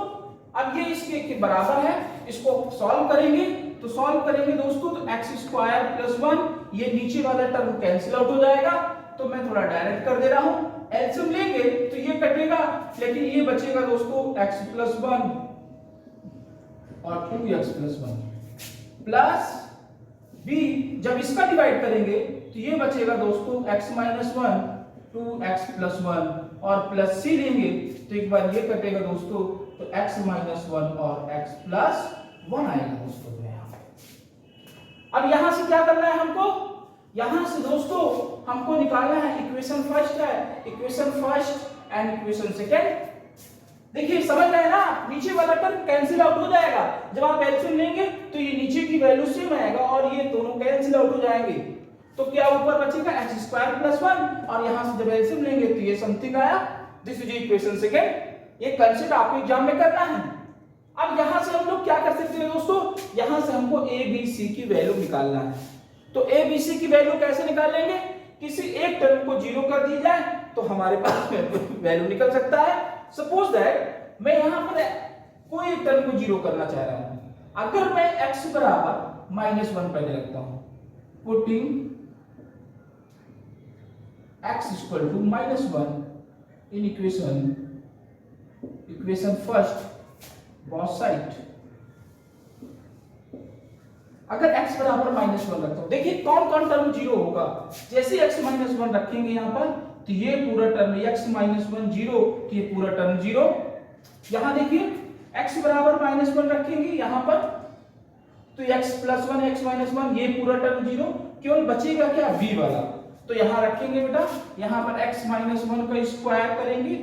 अब ये इसके के बराबर है, इसको सॉल्व करेंगे। तो सॉल्व करेंगे दोस्तों, तो x² + 1, ये नीचे वाला टर्म कैंसिल आउट हो जाएगा। तो मैं थोड़ा डायरेक्ट कर दे रहा हूं, एलसीएम लेंगे तो ये कटेगा, लेकिन ये बचेगा दोस्तों x + 1 और 2x + 1 प्लस b, जब इसका डिवाइड करेंगे तो ये बचेगा दोस्तों x - 1 2x प्लस 1 और प्लस c लेंगे तो एक बार ये कटेगा दोस्तों, तो x माइनस 1 और x प्लस 1 आएगा दोस्तों। अब यहां से क्या करना है हमको, यहां से दोस्तों हमको निकालना है इक्वेशन फर्स्ट है, equation first and equation second. देखिए समझ रहे हैं ना, नीचे वाला टर्म कैंसिल आउट हो जाएगा, जब आप एलसीएम लेंगे तो ये नीचे की वैल्यू सेम आएगा और ये दोनों कैंसिल आउट हो जाएंगे, तो क्या ऊपर बचेगा x स्क्वायर प्लस 1 और यहां से जब एलसीएम लेंगे तो ये समथिंग आया, दिस इज इक्वेशन सेकंड। ये कंसेप्ट आपको एग्जाम में करना है। अब यहां से हम लोग क्या कर सकते हैं दोस्तों, यहां से हमको a b c की वैल्यू निकालना है। तो a b c की वैल्यू कैसे निकालेंगे, किसी एक टर्म को जीरो कर दी जाए तो हमारे पास वैल्यू निकल सकता है। सपोज दैट मैं यहां पर कोई एक टर्म को जीरो करना चाह रहा हूं, अगर मैं x बराबर -1 पहले रखता हूं, putting x equal to -1 in equation first both side, अगर x बराबर -1 रखता हूं, देखिए कौन कौन टर्म जीरो होगा। जैसे x -1 रखेंगे यहां पर तो ये पूरा टर्म x -1 जीरो, तो ये पूरा टर्म जीरो। यहां देखिए x बराबर -1 रखेंगे यहां पर तो x प्लस 1 x -1 ये पूरा टर्म जीरो, केवल बचेगा क्या b वाला, तो यहां रखेंगे बेटा, यहां पर x -1 का स्क्वायर करेंगे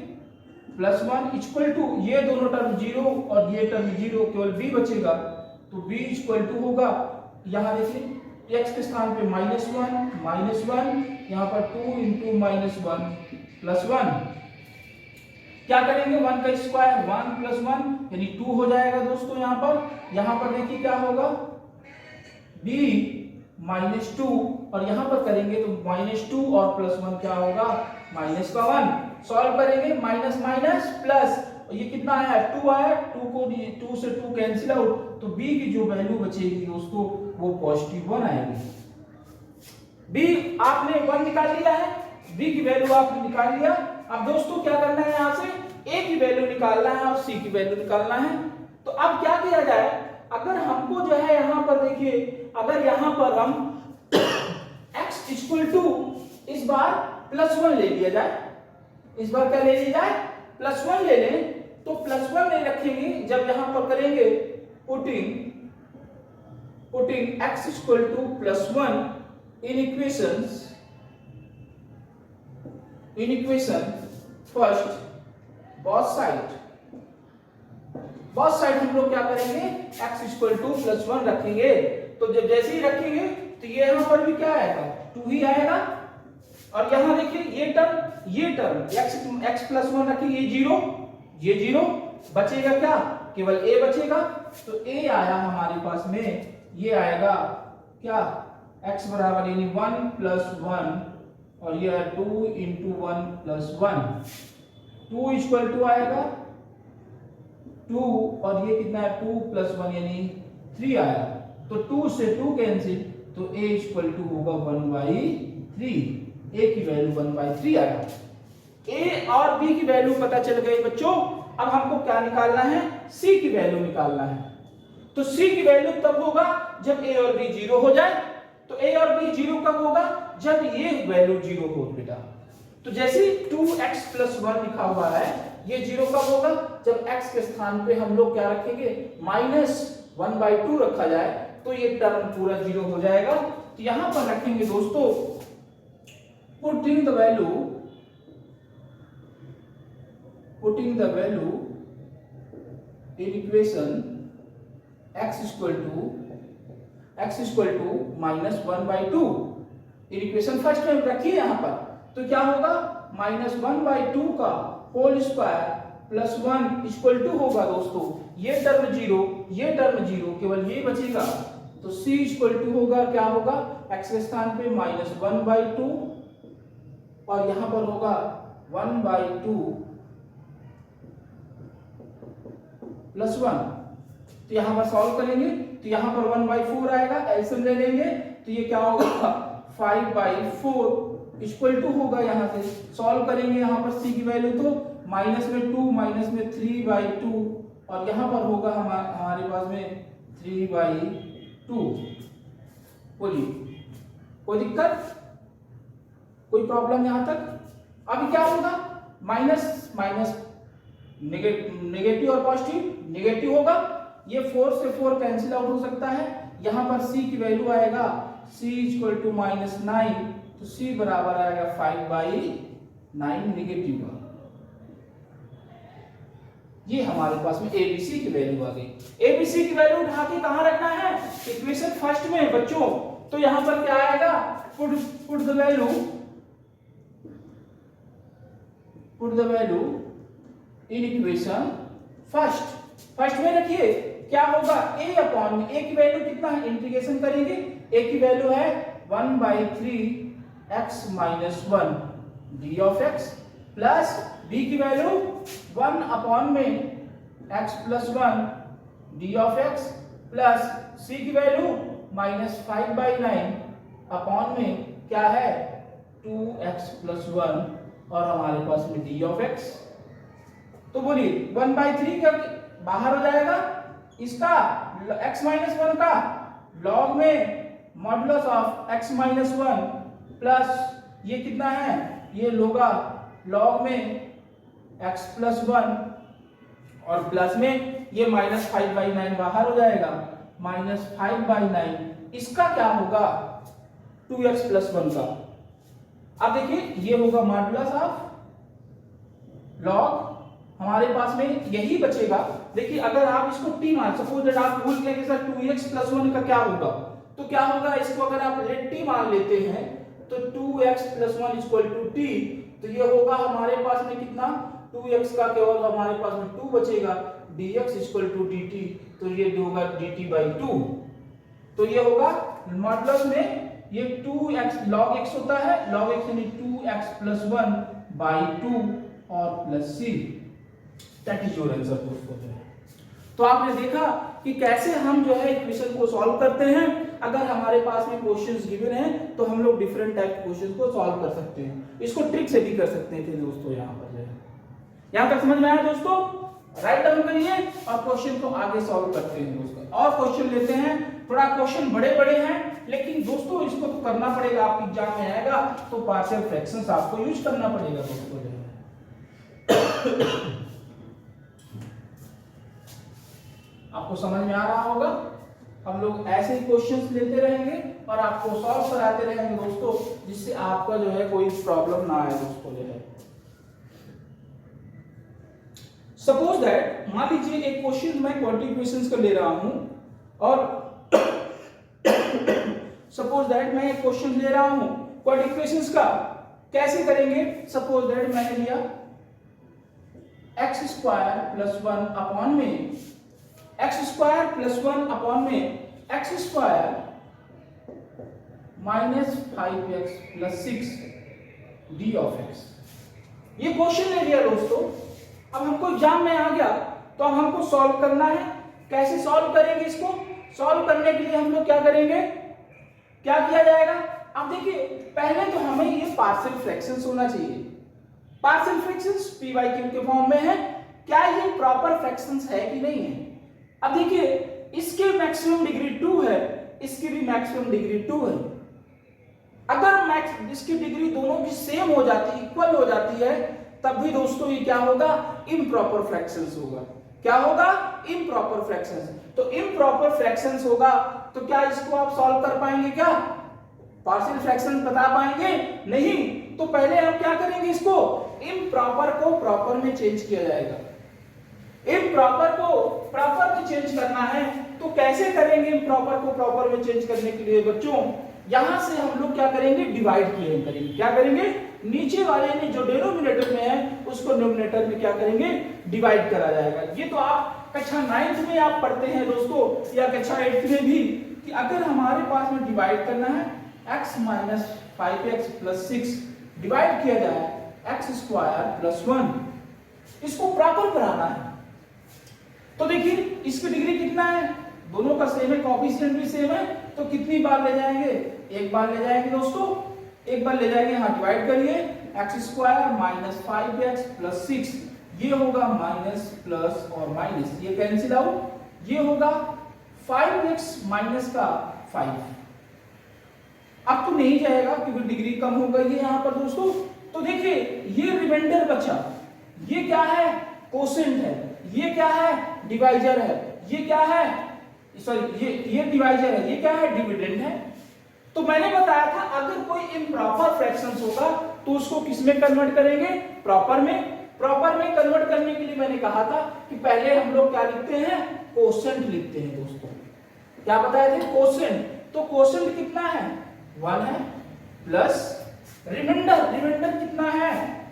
प्लस 1 इक्वल टू ये दोनों टर्म जीरो और ये टर्म जीरो, केवल b बचेगा, तो b इक्वल टू होगा, यहां देखिए x के स्थान पे -1 यहां पर 2 इंटू -1 प्लस 1, क्या करेंगे 1 का स्क्वायर 1 प्लस 1 यानी 2 हो जाएगा दोस्तों। यहां पर देखिए क्या होगा b -2 और यहां पर करेंगे तो -2 और प्लस 1 क्या होगा -1, सॉल्व करेंगे माइनस माइनस प्लस, ये कितना आया 2 आया, 2 को 2 से 2 कैंसिल आउट, तो b की जो वैल्यू बचेगी दोस्तों वो पॉजिटिव 1 आएगी। b आपने 1 निकाल लिया है, b की वैल्यू आपने निकाल लिया। अब दोस्तों क्या करना है, यहां से a की वैल्यू निकालना है और c की वैल्यू निकालना है। तो अब क्या किया जाए, अगर हमको जो है यहां पर देखिए, अगर यहां पर हम x इक्वल टू इस बार +1 ले लिया जाए, इस बार क्या ले लिया जाए +1 ले लें, तो +1 ले रखेंगे, जब यहां पर करेंगे putting x equal to +1 in equation first both side हम लोग क्या करेंगे x इक्वल टू +1 रखेंगे, तो जब जैसे ही रखेंगे तो ये यहां पर भी क्या आएगा 2 ही आएगा, और यहां देखिए ये टर्म x प्लस 1 रखेंगे, ये जीरो बचेगा, क्या केवल a बचेगा, तो a आया हमारे पास में, ये आएगा क्या x बराबर यानी 1 प्लस 1 और ये 2 इंटू 1 प्लस 1, 2 इक्वल टू आएगा 2 और ये कितना है 2 प्लस 1 यानी 3 आया, तो 2 से 2 कैंसिल, तो a इक्वल टू होगा 1/3, a की वैल्यू 1/3 आया। a और b की वैल्यू पता चल गई बच्चों। अब हमको क्या निकालना है, c की वैल्यू निकालना है। तो c की वैल्यू तब होगा जब a और b जीरो हो जाए, तो a और b जीरो कब होगा, जब ये वैल्यू जीरो हो बेटा। तो जैसे 2x प्लस 1 लिखा हुआ है, ये जीरो कब होगा, जब x के स्थान पे हम लोग क्या रखेंगे -1/2 रखा जाए, तो ये टर्म पूरा जीरो हो जाएगा। तो यहां पर रखेंगे दोस्तों putting the value in equation x equal to -1/2 in equation first में रखिए यहां पर, तो क्या होगा -1/2 का whole square plus 1 equal to होगा दोस्तों, ये टर्म जीरो, केवल ये बचेगा, तो c इक्वल टू होगा क्या होगा, x के स्थान पे -1/2 और यहां पर होगा 1/2 प्लस 1, तो यहां पर सॉल्व करेंगे तो यहां पर 1/4 आएगा, एलसीएम ले लेंगे तो ये क्या होगा 5/4 इक्वल टू होगा, यहां से सॉल्व करेंगे यहां पर c की वैल्यू, तो माइनस में 2 माइनस में 3/2 और यहां पर होगा हमारे पास में 3/2। बोलिए कोई दिक्कत, कोई प्रॉब्लम यहां तक? अभी क्या होगा, माइनस माइनस नेगेटिव और पॉजिटिव नेगेटिव होगा, ये 4 से 4 कैंसिल आउट हो सकता है। यहां पर c की वैल्यू आएगा c इक्वल टू -9, तो c बराबर आएगा 5/9 नेगेटिव का। ये हमारे पास में एबीसी की वैल्यू आ गई। एबीसी की वैल्यू उठा के कहां रखना है, इक्वेशन फर्स्ट में बच्चों। तो यहां पर क्या आएगा, put the value in equation first में रखिए। क्या होगा, a अपॉन में a की वैल्यू कितना है, इंटीग्रेशन करेंगे, a की वैल्यू है 1/3 x - 1 d of x plus b की वैल्यू 1 अपॉन में x + 1 d of x plus c की वैल्यू -5/9 अपॉन में क्या है 2x + 1 और हमारे पास में d ऑफ x। तो बोलिए 1/3 का बाहर हो जाएगा, इसका x - 1 का log में मॉडुलस ऑफ x - 1 प्लस ये कितना है, ये लोगा log में x + 1 और प्लस में ये -5/9 बाहर हो जाएगा, -5/9 इसका क्या होगा 2x + 1 का। अब देखिए ये होगा मॉडुलस ऑफ log, हमारे पास में यही बचेगा। देखिए अगर आप इसको t मान, सपोज दैट आप भूल गए कि सर 2x + 1 का क्या होगा, तो क्या होगा, इसको अगर आप t मान लेते हैं तो 2x + 1 = t, तो ये होगा हमारे पास में कितना, 2x का केवल हमारे पास में 2 बचेगा, dx = dt, तो ये होगा dt/2। तो ये होगा मॉडुलस में ये 2x log x होता है, log x यानी 2x + 1/2 और plus c, that is your answer दोस्तों। तो आपने देखा कि कैसे हम जो है इक्वेशन को सॉल्व करते हैं। अगर हमारे पास में क्वेश्चंस गिवन हैं तो हम लोग डिफरेंट टाइप क्वेश्चन को सॉल्व कर सकते हैं, इसको ट्रिक से भी कर सकते थे दोस्तों। यहाँ पर जो है, यहाँ तक समझ में आया दोस्तों, राइट डाउन करिए और क्वेश्चन को आगे सॉल्व करते हैं दोस्तों। और क्वेश्चन लेते हैं, थोड़ा क्वेश्चन बड़े हैं, लेकिन दोस्तों इसको तो करना पड़ेगा, आपके एग्जाम में आएगा तो पार्शियल फ्रैक्शंस आपको यूज करना पड़ेगा दोस्तों। आपको समझ में आ रहा होगा, हम लोग ऐसे ही क्वेश्चंस लेते रहेंगे और आपको सॉल्व कराते रहेंगे दोस्तों, जिससे आपका जो है कोई प्रॉब्लम ना आए दोस्तों जो है। सपोज दैट, मान लीजिए एक क्वेश्चन मैं क्वांटिटी इक्वेशंस का ले रहा हूं और सपोज दैट मैं एक क्वेश्चन ले रहा हूं क्वांटिटी इक्वेशंस का, कैसे करेंगे। सपोज दैट मैंने लिया x² + 1 अपॉन में x² + 1 अपॉन में x² - 5x + 6 d of x। ये क्वेश्चन ले लिया दोस्तों। अब हमको एग्जाम में आ गया तो अब हमको सॉल्व करना है। कैसे सॉल्व करेंगे इसको, सॉल्व करने के लिए हम लोग क्या करेंगे, क्या किया जाएगा। अब देखिए पहले तो हमें ये पार्शियल फ्रैक्शंस होना चाहिए। पार्शियल फ्रैक्शंस p/q के फॉर्म में है, क्या ये प्रॉपर फ्रैक्शंस है कि नहीं है। अब देखिए इसके मैक्सिमम डिग्री 2 है, इसकी भी मैक्सिमम डिग्री 2 है। अगर इसकी डिग्री दोनों की सेम हो जाती, इक्वल हो जाती है, तब भी दोस्तों ये क्या होगा, इम्प्रॉपर फ्रैक्शंस होगा। क्या होगा, इम्प्रॉपर फ्रैक्शंस। तो इम्प्रॉपर फ्रैक्शंस होगा तो क्या इसको आप सॉल्व कर पाएंगे, क्या पार्शियल फ्रैक्शंस बता पाएंगे, नहीं। तो पहले हम क्या करेंगे, इसको इम्प्रॉपर को प्रॉपर में चेंज किया जाएगा। इम्प्रॉपर को प्रॉपर में चेंज करना है तो कैसे करेंगे। इम्प्रॉपर को प्रॉपर में चेंज करने के लिए बच्चों यहां से हम लोग क्या करेंगे, डिवाइड करेंगे। क्या करेंगे, नीचे वाले में जो डिनोमिनेटर में है उसको डिनोमिनेटर में क्या करेंगे, डिवाइड करा जाएगा। ये तो आप कक्षा 9th में आप पढ़ते हैं दोस्तों, या कक्षा 8th में भी, कि अगर हमारे पास में डिवाइड करना है x - 5x + 6 डिवाइड किया जाए x² + 1, इसको प्रॉपर कराना है। तो देखिए इसकी डिग्री कितना है, दोनों का सेम है, कोएफिशिएंट भी सेम है, तो कितनी बार ले जाएंगे, एक बार ले जाएंगे दोस्तों, एक बार ले जाएंगे। हाँ डिवाइड करिए, x² - 5x + 6, ये होगा माइनस प्लस और माइनस, ये कैंसिल आउट, ये होगा 5x - का 5। अब तो नहीं जाएगा क्योंकि डिग्री कम हो गई है यहाँ पर दोस्तों, तो देखिए ये रिमाइंडर बचा, ये क्या है, कोसेंट है, ये क्या है, डिवाइजर है, ये क्या है, सॉरी ये डिवाइजर है, ये क्या है, डिविडेंड है। तो मैंने बताया था अगर कोई इम्प्रॉपर फ्रैक्शंस होगा तो उसको किस में कन्वर्ट करेंगे, प्रॉपर में। प्रॉपर में कन्वर्ट करने के लिए मैंने कहा था कि पहले हम लोग क्या लिखते हैं, कोसेंट लिखते हैं दोस्तों। क्या बताए थे, कोसेंट। तो कोसेंट कितना है, 1 है, प्लस रिमाइंडर, रिमाइंडर कितना है,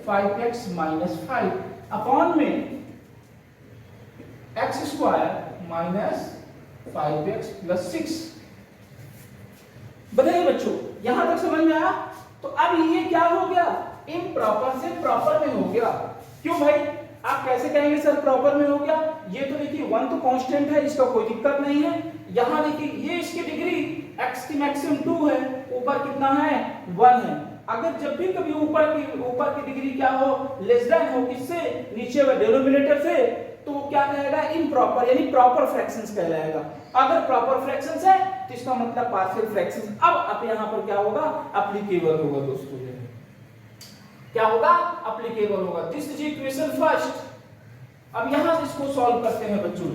5x माइनस 5 अपॉन में x square minus 5x plus 6। बताइए बच्चों, यहां तक समझ में आया। तो अब ये क्या हो गया, इम्प्रॉपर से प्रॉपर में हो गया। क्यों भाई, आप कैसे कहेंगे सर प्रॉपर में हो गया, ये तो देखिए 1 तो कांस्टेंट है, इसका कोई दिक्कत नहीं है। यहां देखिए ये इसकी डिग्री x की मैक्सिमम 2 है, ऊपर कितना है, 1 है। अगर जब भी कभी ऊपर की डिग्री क्या हो, लेस देन हो, किससे, नीचे वाले डिनोमिनेटर से, तो क्या कहेगा, इम्प्रॉपर यानी प्रॉपर फ्रैक्शंस कहलाएगा। अगर प्रॉपर फ्रैक्शंस है तो इसका मतलब पार्शियल फ्रैक्शंस। अब आप यहां पर क्या होगा, एप्लीकेबल होगा दोस्तों, क्या होगा, एप्लीकेबल होगा। This is equation first. अब यहां से इसको सॉल्व करते हैं बच्चों।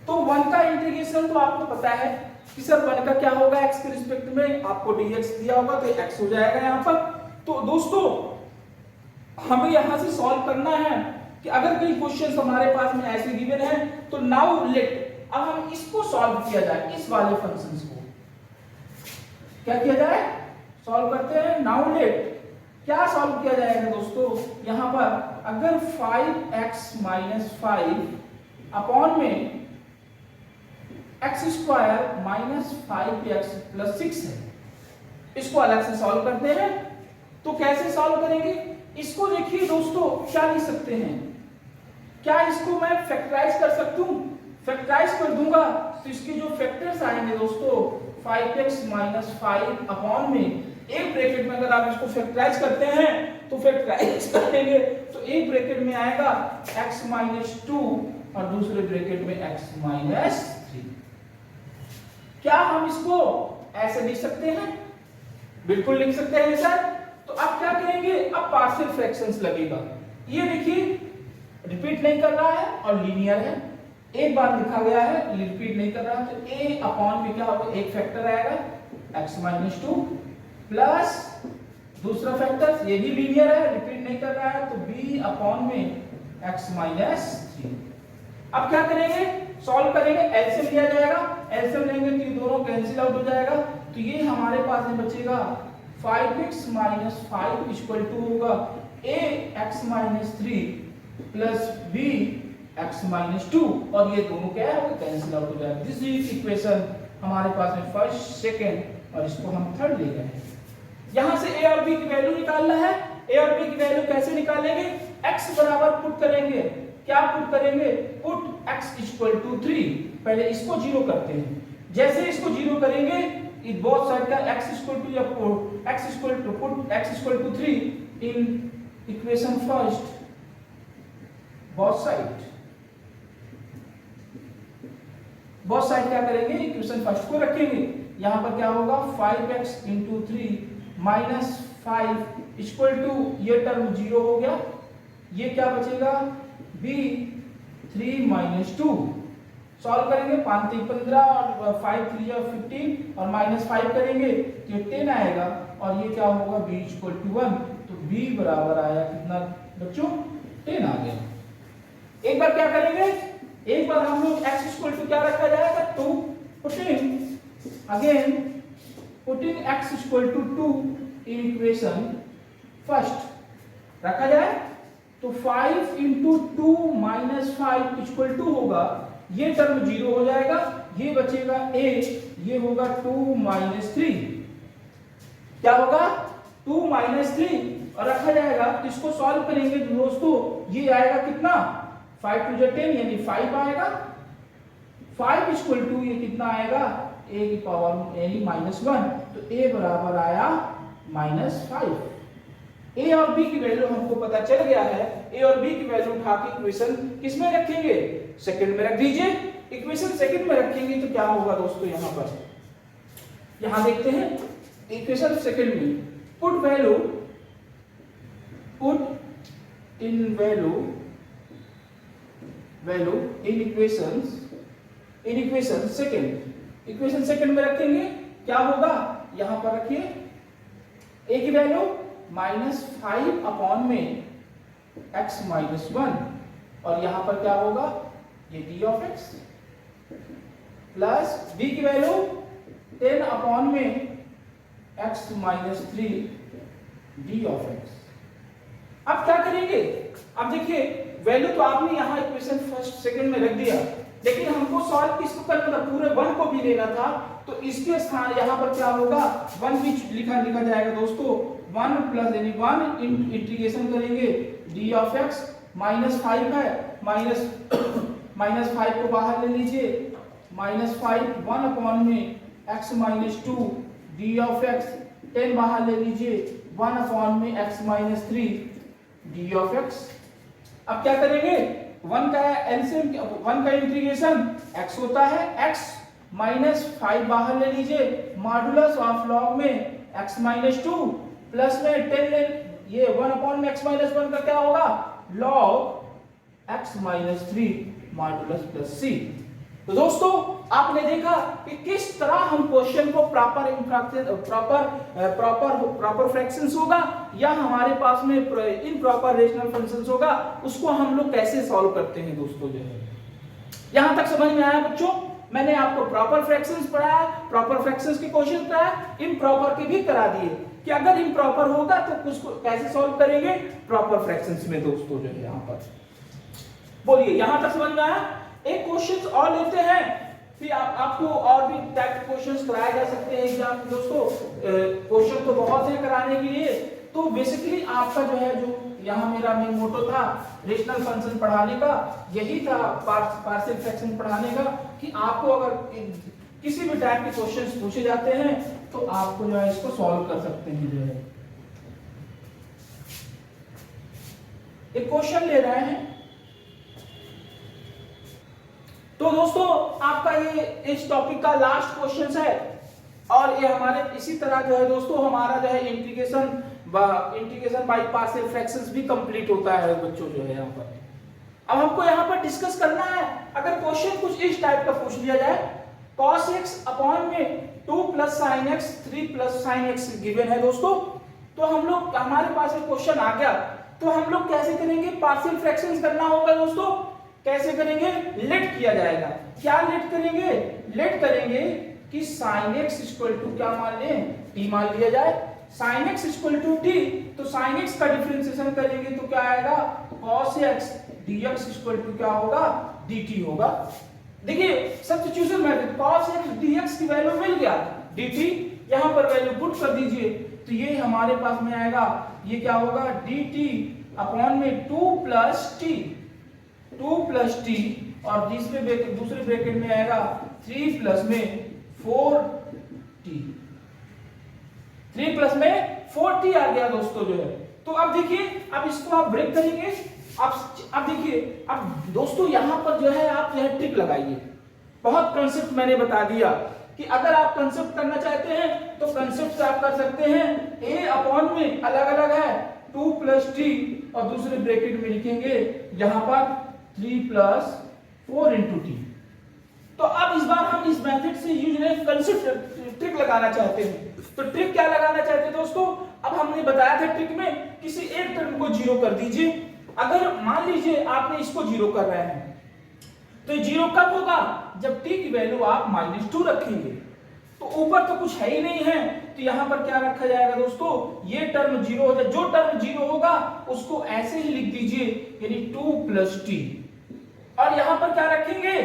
तो 1 का इंटीग्रेशन तो आपको पता है कि सर 1 का क्या होगा, x के रिस्पेक्ट में आपको dx दिया होगा तो x हो जाएगा यहां पर। तो दोस्तों हमें यहां से सॉल्व करना है कि अगर कोई क्वेश्चन हमारे पास में ऐसे गिवन है तो नाउ लेट, अब हम इसको सॉल्व किया जाए, इस वाले फंक्शंस को क्या किया जाए, सॉल्व करते हैं। नाउ लेट क्या सॉल्व किया जाएगा दोस्तों, यहां पर अगर 5x माइनस 5 अपॉन में x square minus 5x plus 6 है, इसको अलग से सॉल्व करते हैं। तो कैसे सॉल्व करेंगे, इसको देखिए दोस्तों क्या लिख सकते हैं, क्या इसको मैं फैक्टराइज कर सकता हूं, फैक्टराइज कर दूंगा तो इसके जो फैक्टर्स आएंगे दोस्तों 5x माइनस 5 अपॉन में, एक ब्रैकेट में अगर आप इसको फैक्टराइज करते हैं तो फैक्टराइज करेंगे तो एक ब्रैकेट में आएगा x माइनस 2 और दूसरे ब्रैकेट में x माइनस 3। क्या हम इसको ऐसे लिख सकते हैं, बिल्कुल लिख सकते हैं सर। तो अब क्या करेंगे, अब पार्शियल फ्रैक्शंस लगेगा। ये देखिए रिपीट नहीं कर रहा है और लीनियर है, एक बार लिखा गया है, रिपीट नहीं कर रहा, तो a अपॉन में क्या होगा, एक फैक्टर आएगा x माइनस 2 प्लस दूसरा फैक्टर ये भी लीनियर है, रिपीट नहीं कर रहा है, तो b अपॉन में x माइनस 3। अब क्या करेंगे, सॉल्व करेंगे, एलसीएम लिया जाएगा, एलसीएम लेंगे तो ये दोनों कैंसिल आउट हो जाएगा। तो ये हमारे पास में बचेगा 5x माइनस 5 इक्वल टू होगा ax minus 3 plus b x minus 2, और ये दोनों क्या है, कैंसिल आउट हो जाएगा। दिस इज इक्वेशन हमारे पास में फर्स्ट, सेकंड, और इसको हम थर्ड ले गए। यहां से a और b की वैल्यू निकालना है। a और b की वैल्यू कैसे निकालेंगे, x बराबर पुट करेंगे, क्या पुट करेंगे, पुट x इक्वल टू 3। पहले इसको जीरो करते हैं, जैसे इसको जीरो करेंगे इस बोथ साइड का x इक्वल टू या x equal to put x equal to 3 in equation first, both side क्या करेंगे, इक्वेशन फर्स्ट को रखेंगे। यहां पर क्या होगा, 5x into 3 minus 5 equal to, ये टर्म 0 हो गया, ये क्या बचेगा, b 3 माइनस 2। सॉल्व करेंगे, 5 3 15 और 5 3 15 और माइनस 5 करेंगे तो ये 10 आएगा, और ये क्या होगा, b इक्वल टू 1। तो b बराबर आया कितना बच्चों, 10 आ गया। एक बार क्या करेंगे, एक बार हम लोग x इक्वल टू क्या रखा जाएगा, 2, putting x equal to 2 in equation first रखा जाए, तो 5 इंटू 2 माइनस 5 इक्वल टू होगा, ये टर्म 0 हो जाएगा, ये बचेगा a, ये होगा 2 माइनस 3, क्या होगा, 2 माइनस 3, और रखा जाएगा। इसको सॉल्व करेंगे दोस्तों, ये आएगा कितना, 5 टू 10 यानी 5 आएगा, 5 इक्वल टू ये कितना आएगा, a की पावर यानी माइनस 1, तो a बराबर आया -5। a और b की वैल्यू हमको पता चल गया है, a और b की वैल्यू उठा के इक्वेशन किस में रखेंगे, सेकंड में रख दीजिए। इक्वेशन सेकंड में रखेंगे तो क्या होगा दोस्तों, यहां पर यहां देखते हैं इक्वेशन सेकंड में, put in value in equation second में रखेंगे, क्या होगा, यहां पर रखिए a की वैल्यू -5 अपॉन में x -1, और यहां पर क्या होगा, ये d of x, plus b की वैल्यू 10 अपॉन में x -3 d ऑफ x। अब क्या करेंगे, अब देखिए वैल्यू तो आपने यहां इक्वेशन फर्स्ट सेकंड में रख दिया, लेकिन हमको सॉल्व किसको करना था, पूरे 1 को भी लेना था, तो इसके स्थान यहां पर क्या होगा, 1 भी लिखा जाएगा दोस्तों, 1 प्लस यानी 1 इंटीग्रेशन करेंगे d ऑफ x, -5 है, -5 को बाहर ले लीजिए, -5 1 अपॉन में x -2 d ऑफ x, 10 बाहर ले लीजिए, 1 अपॉन में x -3 d ऑफ x। अब क्या करेंगे, 1 का एलसीएम, 1 का इंटीग्रेशन x होता है, x -5 बाहर ले लीजिए, मॉडुलस ऑफ लॉग में x -2 प्लस में 10 ले, ये 1 अपॉन में x -1 का क्या होगा, log x -3 modulus plus c। तो दोस्तों आपने देखा कि किस तरह हम क्वेश्चन को प्रॉपर फ्रैक्शंस होगा या हमारे पास में इम्प्रॉपर रेशनल फंक्शंस होगा, उसको हम लोग कैसे सॉल्व करते हैं दोस्तों। जो है यहां तक समझ में आया बच्चों, मैंने आपको प्रॉपर फ्रैक्शंस पढ़ाया, प्रॉपर फ्रैक्शंस के क्वेश्चन कराया, इम्प्रॉपर के भी करा दिए कि अगर इम्प्रॉपर होगा तो उसको कैसे सॉल्व करेंगे प्रॉपर फ्रैक्शंस में दोस्तों। जो है यहां पर बोलिए, यहां तक समझ में आया। एक क्वेश्चन और लेते हैं, फिर आपको और भी टाइप के क्वेश्चंस कराए जा सकते हैं एग्जाम में दोस्तों। क्वेश्चन तो बहुत है कराने के लिए, तो बेसिकली आपका जो है, जो यहाँ मेरा मेन मोटो था रेशनल फंक्शन पढ़ाने का, यही था पार्शियल फ्रैक्शन पढ़ाने का, कि आपको अगर किसी भी टाइप के क्वेश्चंस पूछे जाते हैं तो आपको जो है इसको सॉल्व कर सकते हैं। जो है एक क्वेश्चन ले रहे हैं, तो दोस्तों आपका ये इस टॉपिक का लास्ट क्वेश्चन है, और ये हमारे इसी तरह जो है दोस्तों हमारा जो है इंटीग्रेशन बाय पार्शियल फ्रैक्शंस भी कंप्लीट होता है बच्चों। जो है यहाँ पर अब हमको यहाँ पर डिस्कस करना है, अगर क्वेश्चन कुछ इस टाइप का पूछ लिया जाए, cos x अपॉन में 2 plus sin x 3 plus sin x given है दोस्तों, तो हम लोग हमारे पास एक क्वेश्चन आ गया, तो हम लोग कैसे करेंगे, पार्शियल फ्रैक्शंस करना होगा दोस्तों। कैसे करेंगे, लेट किया जाएगा। क्या लेट करेंगे, लेट करेंगे कि sin x इक्वल टू क्या मान लें, t मान लिया जाए, sin x equal to t, तो sin x का डिफरेंशिएशन करेंगे तो क्या आएगा, cos x dx equal to क्या होगा, dt होगा। देखिए substitution method, cos x dx की वैल्यू मिल गया, dt यहां पर वैल्यू पुट कर दीजिए, तो ये हमारे पास में आएगा, ये क्या होगा, dt अपॉन में 2 प्लस t, और दूसरे ब्रैकेट में आएगा 3 प्लस में 4t, 3 प्लस में 4t आ गया दोस्तों। जो है तो अब देखिए, अब इसको आप ब्रेक करेंगे, अब देखिए, अब दोस्तों यहां पर जो है आप जो है ट्रिक लगाइए। बहुत कंसेप्ट मैंने बता दिया कि अगर आप कंसेप्ट करना चाहते हैं तो कंसेप्ट से आप कर सकते हैं, a अपॉन में अलग अलग है 2 प्लस t, और दूसरे ब्रैकेट में लिखेंगे यहां पर 3 प्लस 4 इंटू टी। तो अब इस बार हम इस मेथड से यूज कंसेप्ट ट्रिक लगाना चाहते हैं, तो ट्रिक क्या लगाना चाहते हैं दोस्तों, अब हमने बताया था ट्रिक में किसी एक टर्म को जीरो कर दीजिए। अगर मान लीजिए आपने इसको जीरो कर रहे हैं, तो जीरो कब होगा, जब t की वैल्यू आप -2 रखेंगे, तो ऊपर तो कुछ है ही नहीं है, तो यहां पर क्या रखा जाएगा दोस्तों, ये टर्म जीरो हो जाए, जो टर्म जीरो होगा उसको ऐसे ही लिख दीजिए, यानी 2 प्लस t, और यहां पर क्या रखेंगे,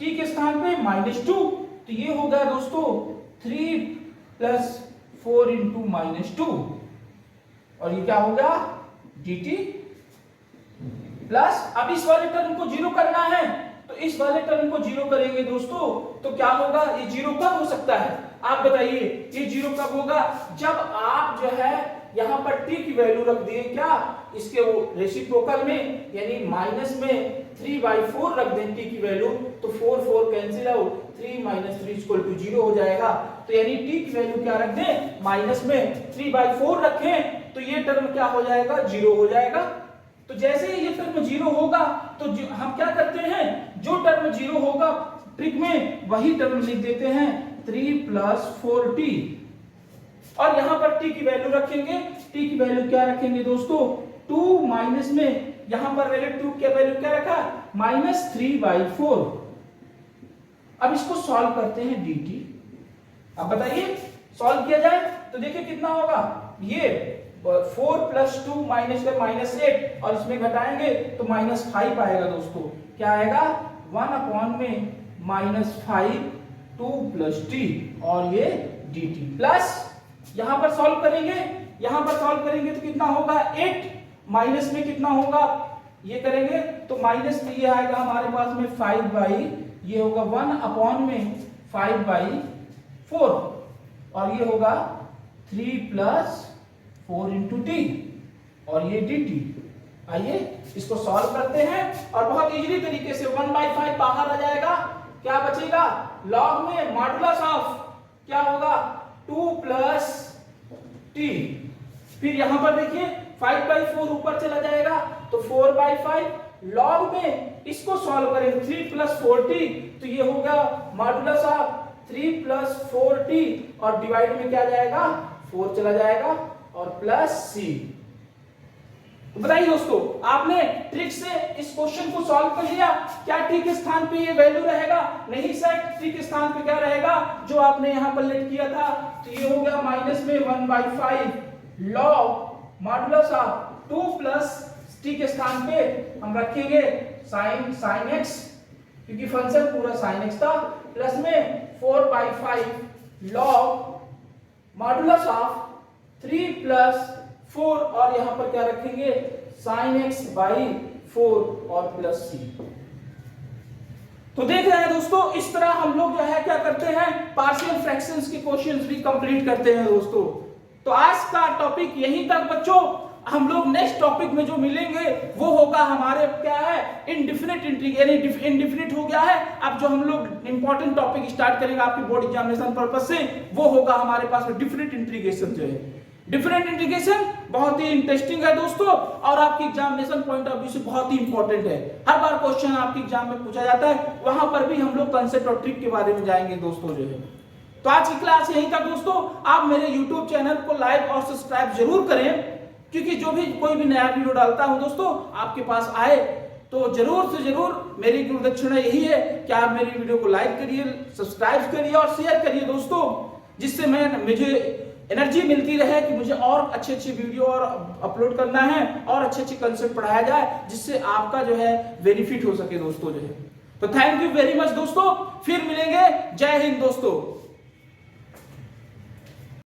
t के स्थान पे -2, तो ये होगा दोस्तों 3 प्लस 4 इंटू -2, और ये क्या होगा, dt प्लस, अब इस वाले टर्म को जीरो करना है, तो इस वाले टर्म को जीरो करेंगे दोस्तों, तो क्या होगा, ये जीरो कब हो सकता है, आप बताइए, ये जीरो कब होगा, जब आप जो है यहाँ पर t की वैल्यू रख दिए क्या, इसके वो रेसिप्रोकल में, यानी माइनस में 3/4 रख दें t की वैल्यू, तो 4 कैंसिल आउट, 3 - 3 = 0 हो जाएगा। तो यानी t की वैल्यू क्या रख दें, माइनस में 3/4 रखें, तो ये टर्म क्या हो जाएगा, 0 हो जाएगा। तो जैसे ही ये टर्म 0 होगा तो हम क्या करते हैं, जो टर्म 0 होगा ट्रिक में वही टर्म लिख देते हैं 3 + 4t, और यहां पर t की वैल्यू रखेंगे, t की वैल्यू क्या रखेंगे दोस्तों, 2 माइनस में यहां पर रिलेटिव की वैल्यू क्या रखा, -3/4। अब इसको सॉल्व करते हैं dt। अब बताइए सॉल्व किया जाए तो देखिए कितना होगा, ये 4 + 2 -8, और इसमें घटाएंगे तो -5 आएगा दोस्तों। क्या आएगा, 1 में -5 2 + t, और ये dt प्लस यहां पर सॉल्व करेंगे, तो कितना होगा, 8 माइनस में कितना होगा, ये करेंगे तो माइनस में ये आएगा हमारे पास में 5/, ये होगा 1 में 5/4, और ये होगा 3 + 4 × t, और ये dt। आइए इसको सॉल्व करते हैं, और बहुत इजीली तरीके से 1/5 बाहर आ जाएगा, क्या बचेगा, लॉग में मॉडुलस ऑफ क्या होगा, 2 + t, फिर यहां पर देखिए 5/4 ऊपर चला जाएगा तो 4/5, लॉग में इसको सॉल्व करें 3 + 4t, तो ये होगा मॉडुलस ऑफ 3 + 4t, और डिवाइड में क्या जाएगा, 4 चला जाएगा, और प्लस c। तो बताइए दोस्तों, आपने ट्रिक से इस क्वेश्चन को सॉल्व कर लिया, क्या t के स्थान पे ये वैल्यू रहेगा, नहीं सर, t के स्थान पे क्या रहेगा, जो आपने यहां पर लेट किया था, तो ये हो गया माइनस में 1/5 लॉग मॉडुलस ऑफ 2 + t के स्थान पे हम रखेंगे sin x, क्योंकि फंक्शन पूरा sin x था, प्लस में 4/5 लॉग मॉडुलस ऑफ 3 + 4, और यहां पर क्या रखेंगे, sin x/4 और प्लस c। तो देख रहे हैं दोस्तों, इस तरह हम लोग जो है क्या करते हैं, पार्शियल फ्रैक्शंस के क्वेश्चंस भी कंप्लीट करते हैं दोस्तों। तो आज का टॉपिक यहीं तक बच्चों, हम लोग नेक्स्ट टॉपिक में जो मिलेंगे वो होगा हमारे क्या है, इनडिफिनिट इंटीग्रेशन, यानी इनडिफिनिट हो गया है। अब जो हम लोग इंपॉर्टेंट टॉपिक स्टार्ट करेंगे आपकी बोर्ड एग्जामिनेशन पर्पस से, वो होगा हमारे पास में डिफिनिट इंटीग्रेशन जो है। डिफरेंट इंटीग्रेशन बहुत ही इंटरेस्टिंग है दोस्तों, और आपकी एग्जामिनेशन पॉइंट ऑफ व्यू से बहुत ही इंपॉर्टेंट है। हर बार क्वेश्चन आपकी एग्जाम में पूछा जाता है, वहां पर भी हम लोग कंसेप्ट और ट्रिक के बारे में जाएंगे दोस्तों जो है। तो आज की क्लास यहीं तक दोस्तों। आप मेरे YouTube चैनल को लाइक और सब्सक्राइब जरूर करें, क्योंकि जो भी कोई भी नया वीडियो डालता हूं दोस्तों आपके पास आए, तो जरूर से जरूर मेरी गुरुदक्षिणा यही है कि आप मेरी वीडियो को लाइक करिए, सब्सक्राइब करिए और शेयर करिए दोस्तों, जिससे मुझे एनर्जी मिलती रहे कि मुझे और अच्छे वीडियो और अपलोड करना है, और अच्छे कंसेप्ट पढ़ाया जाए, जिससे आपका जो है बेनिफिट हो सके दोस्तों जो है। तो थैंक यू वेरी मच दोस्तों, फिर मिलेंगे, जय हिंद दोस्तों।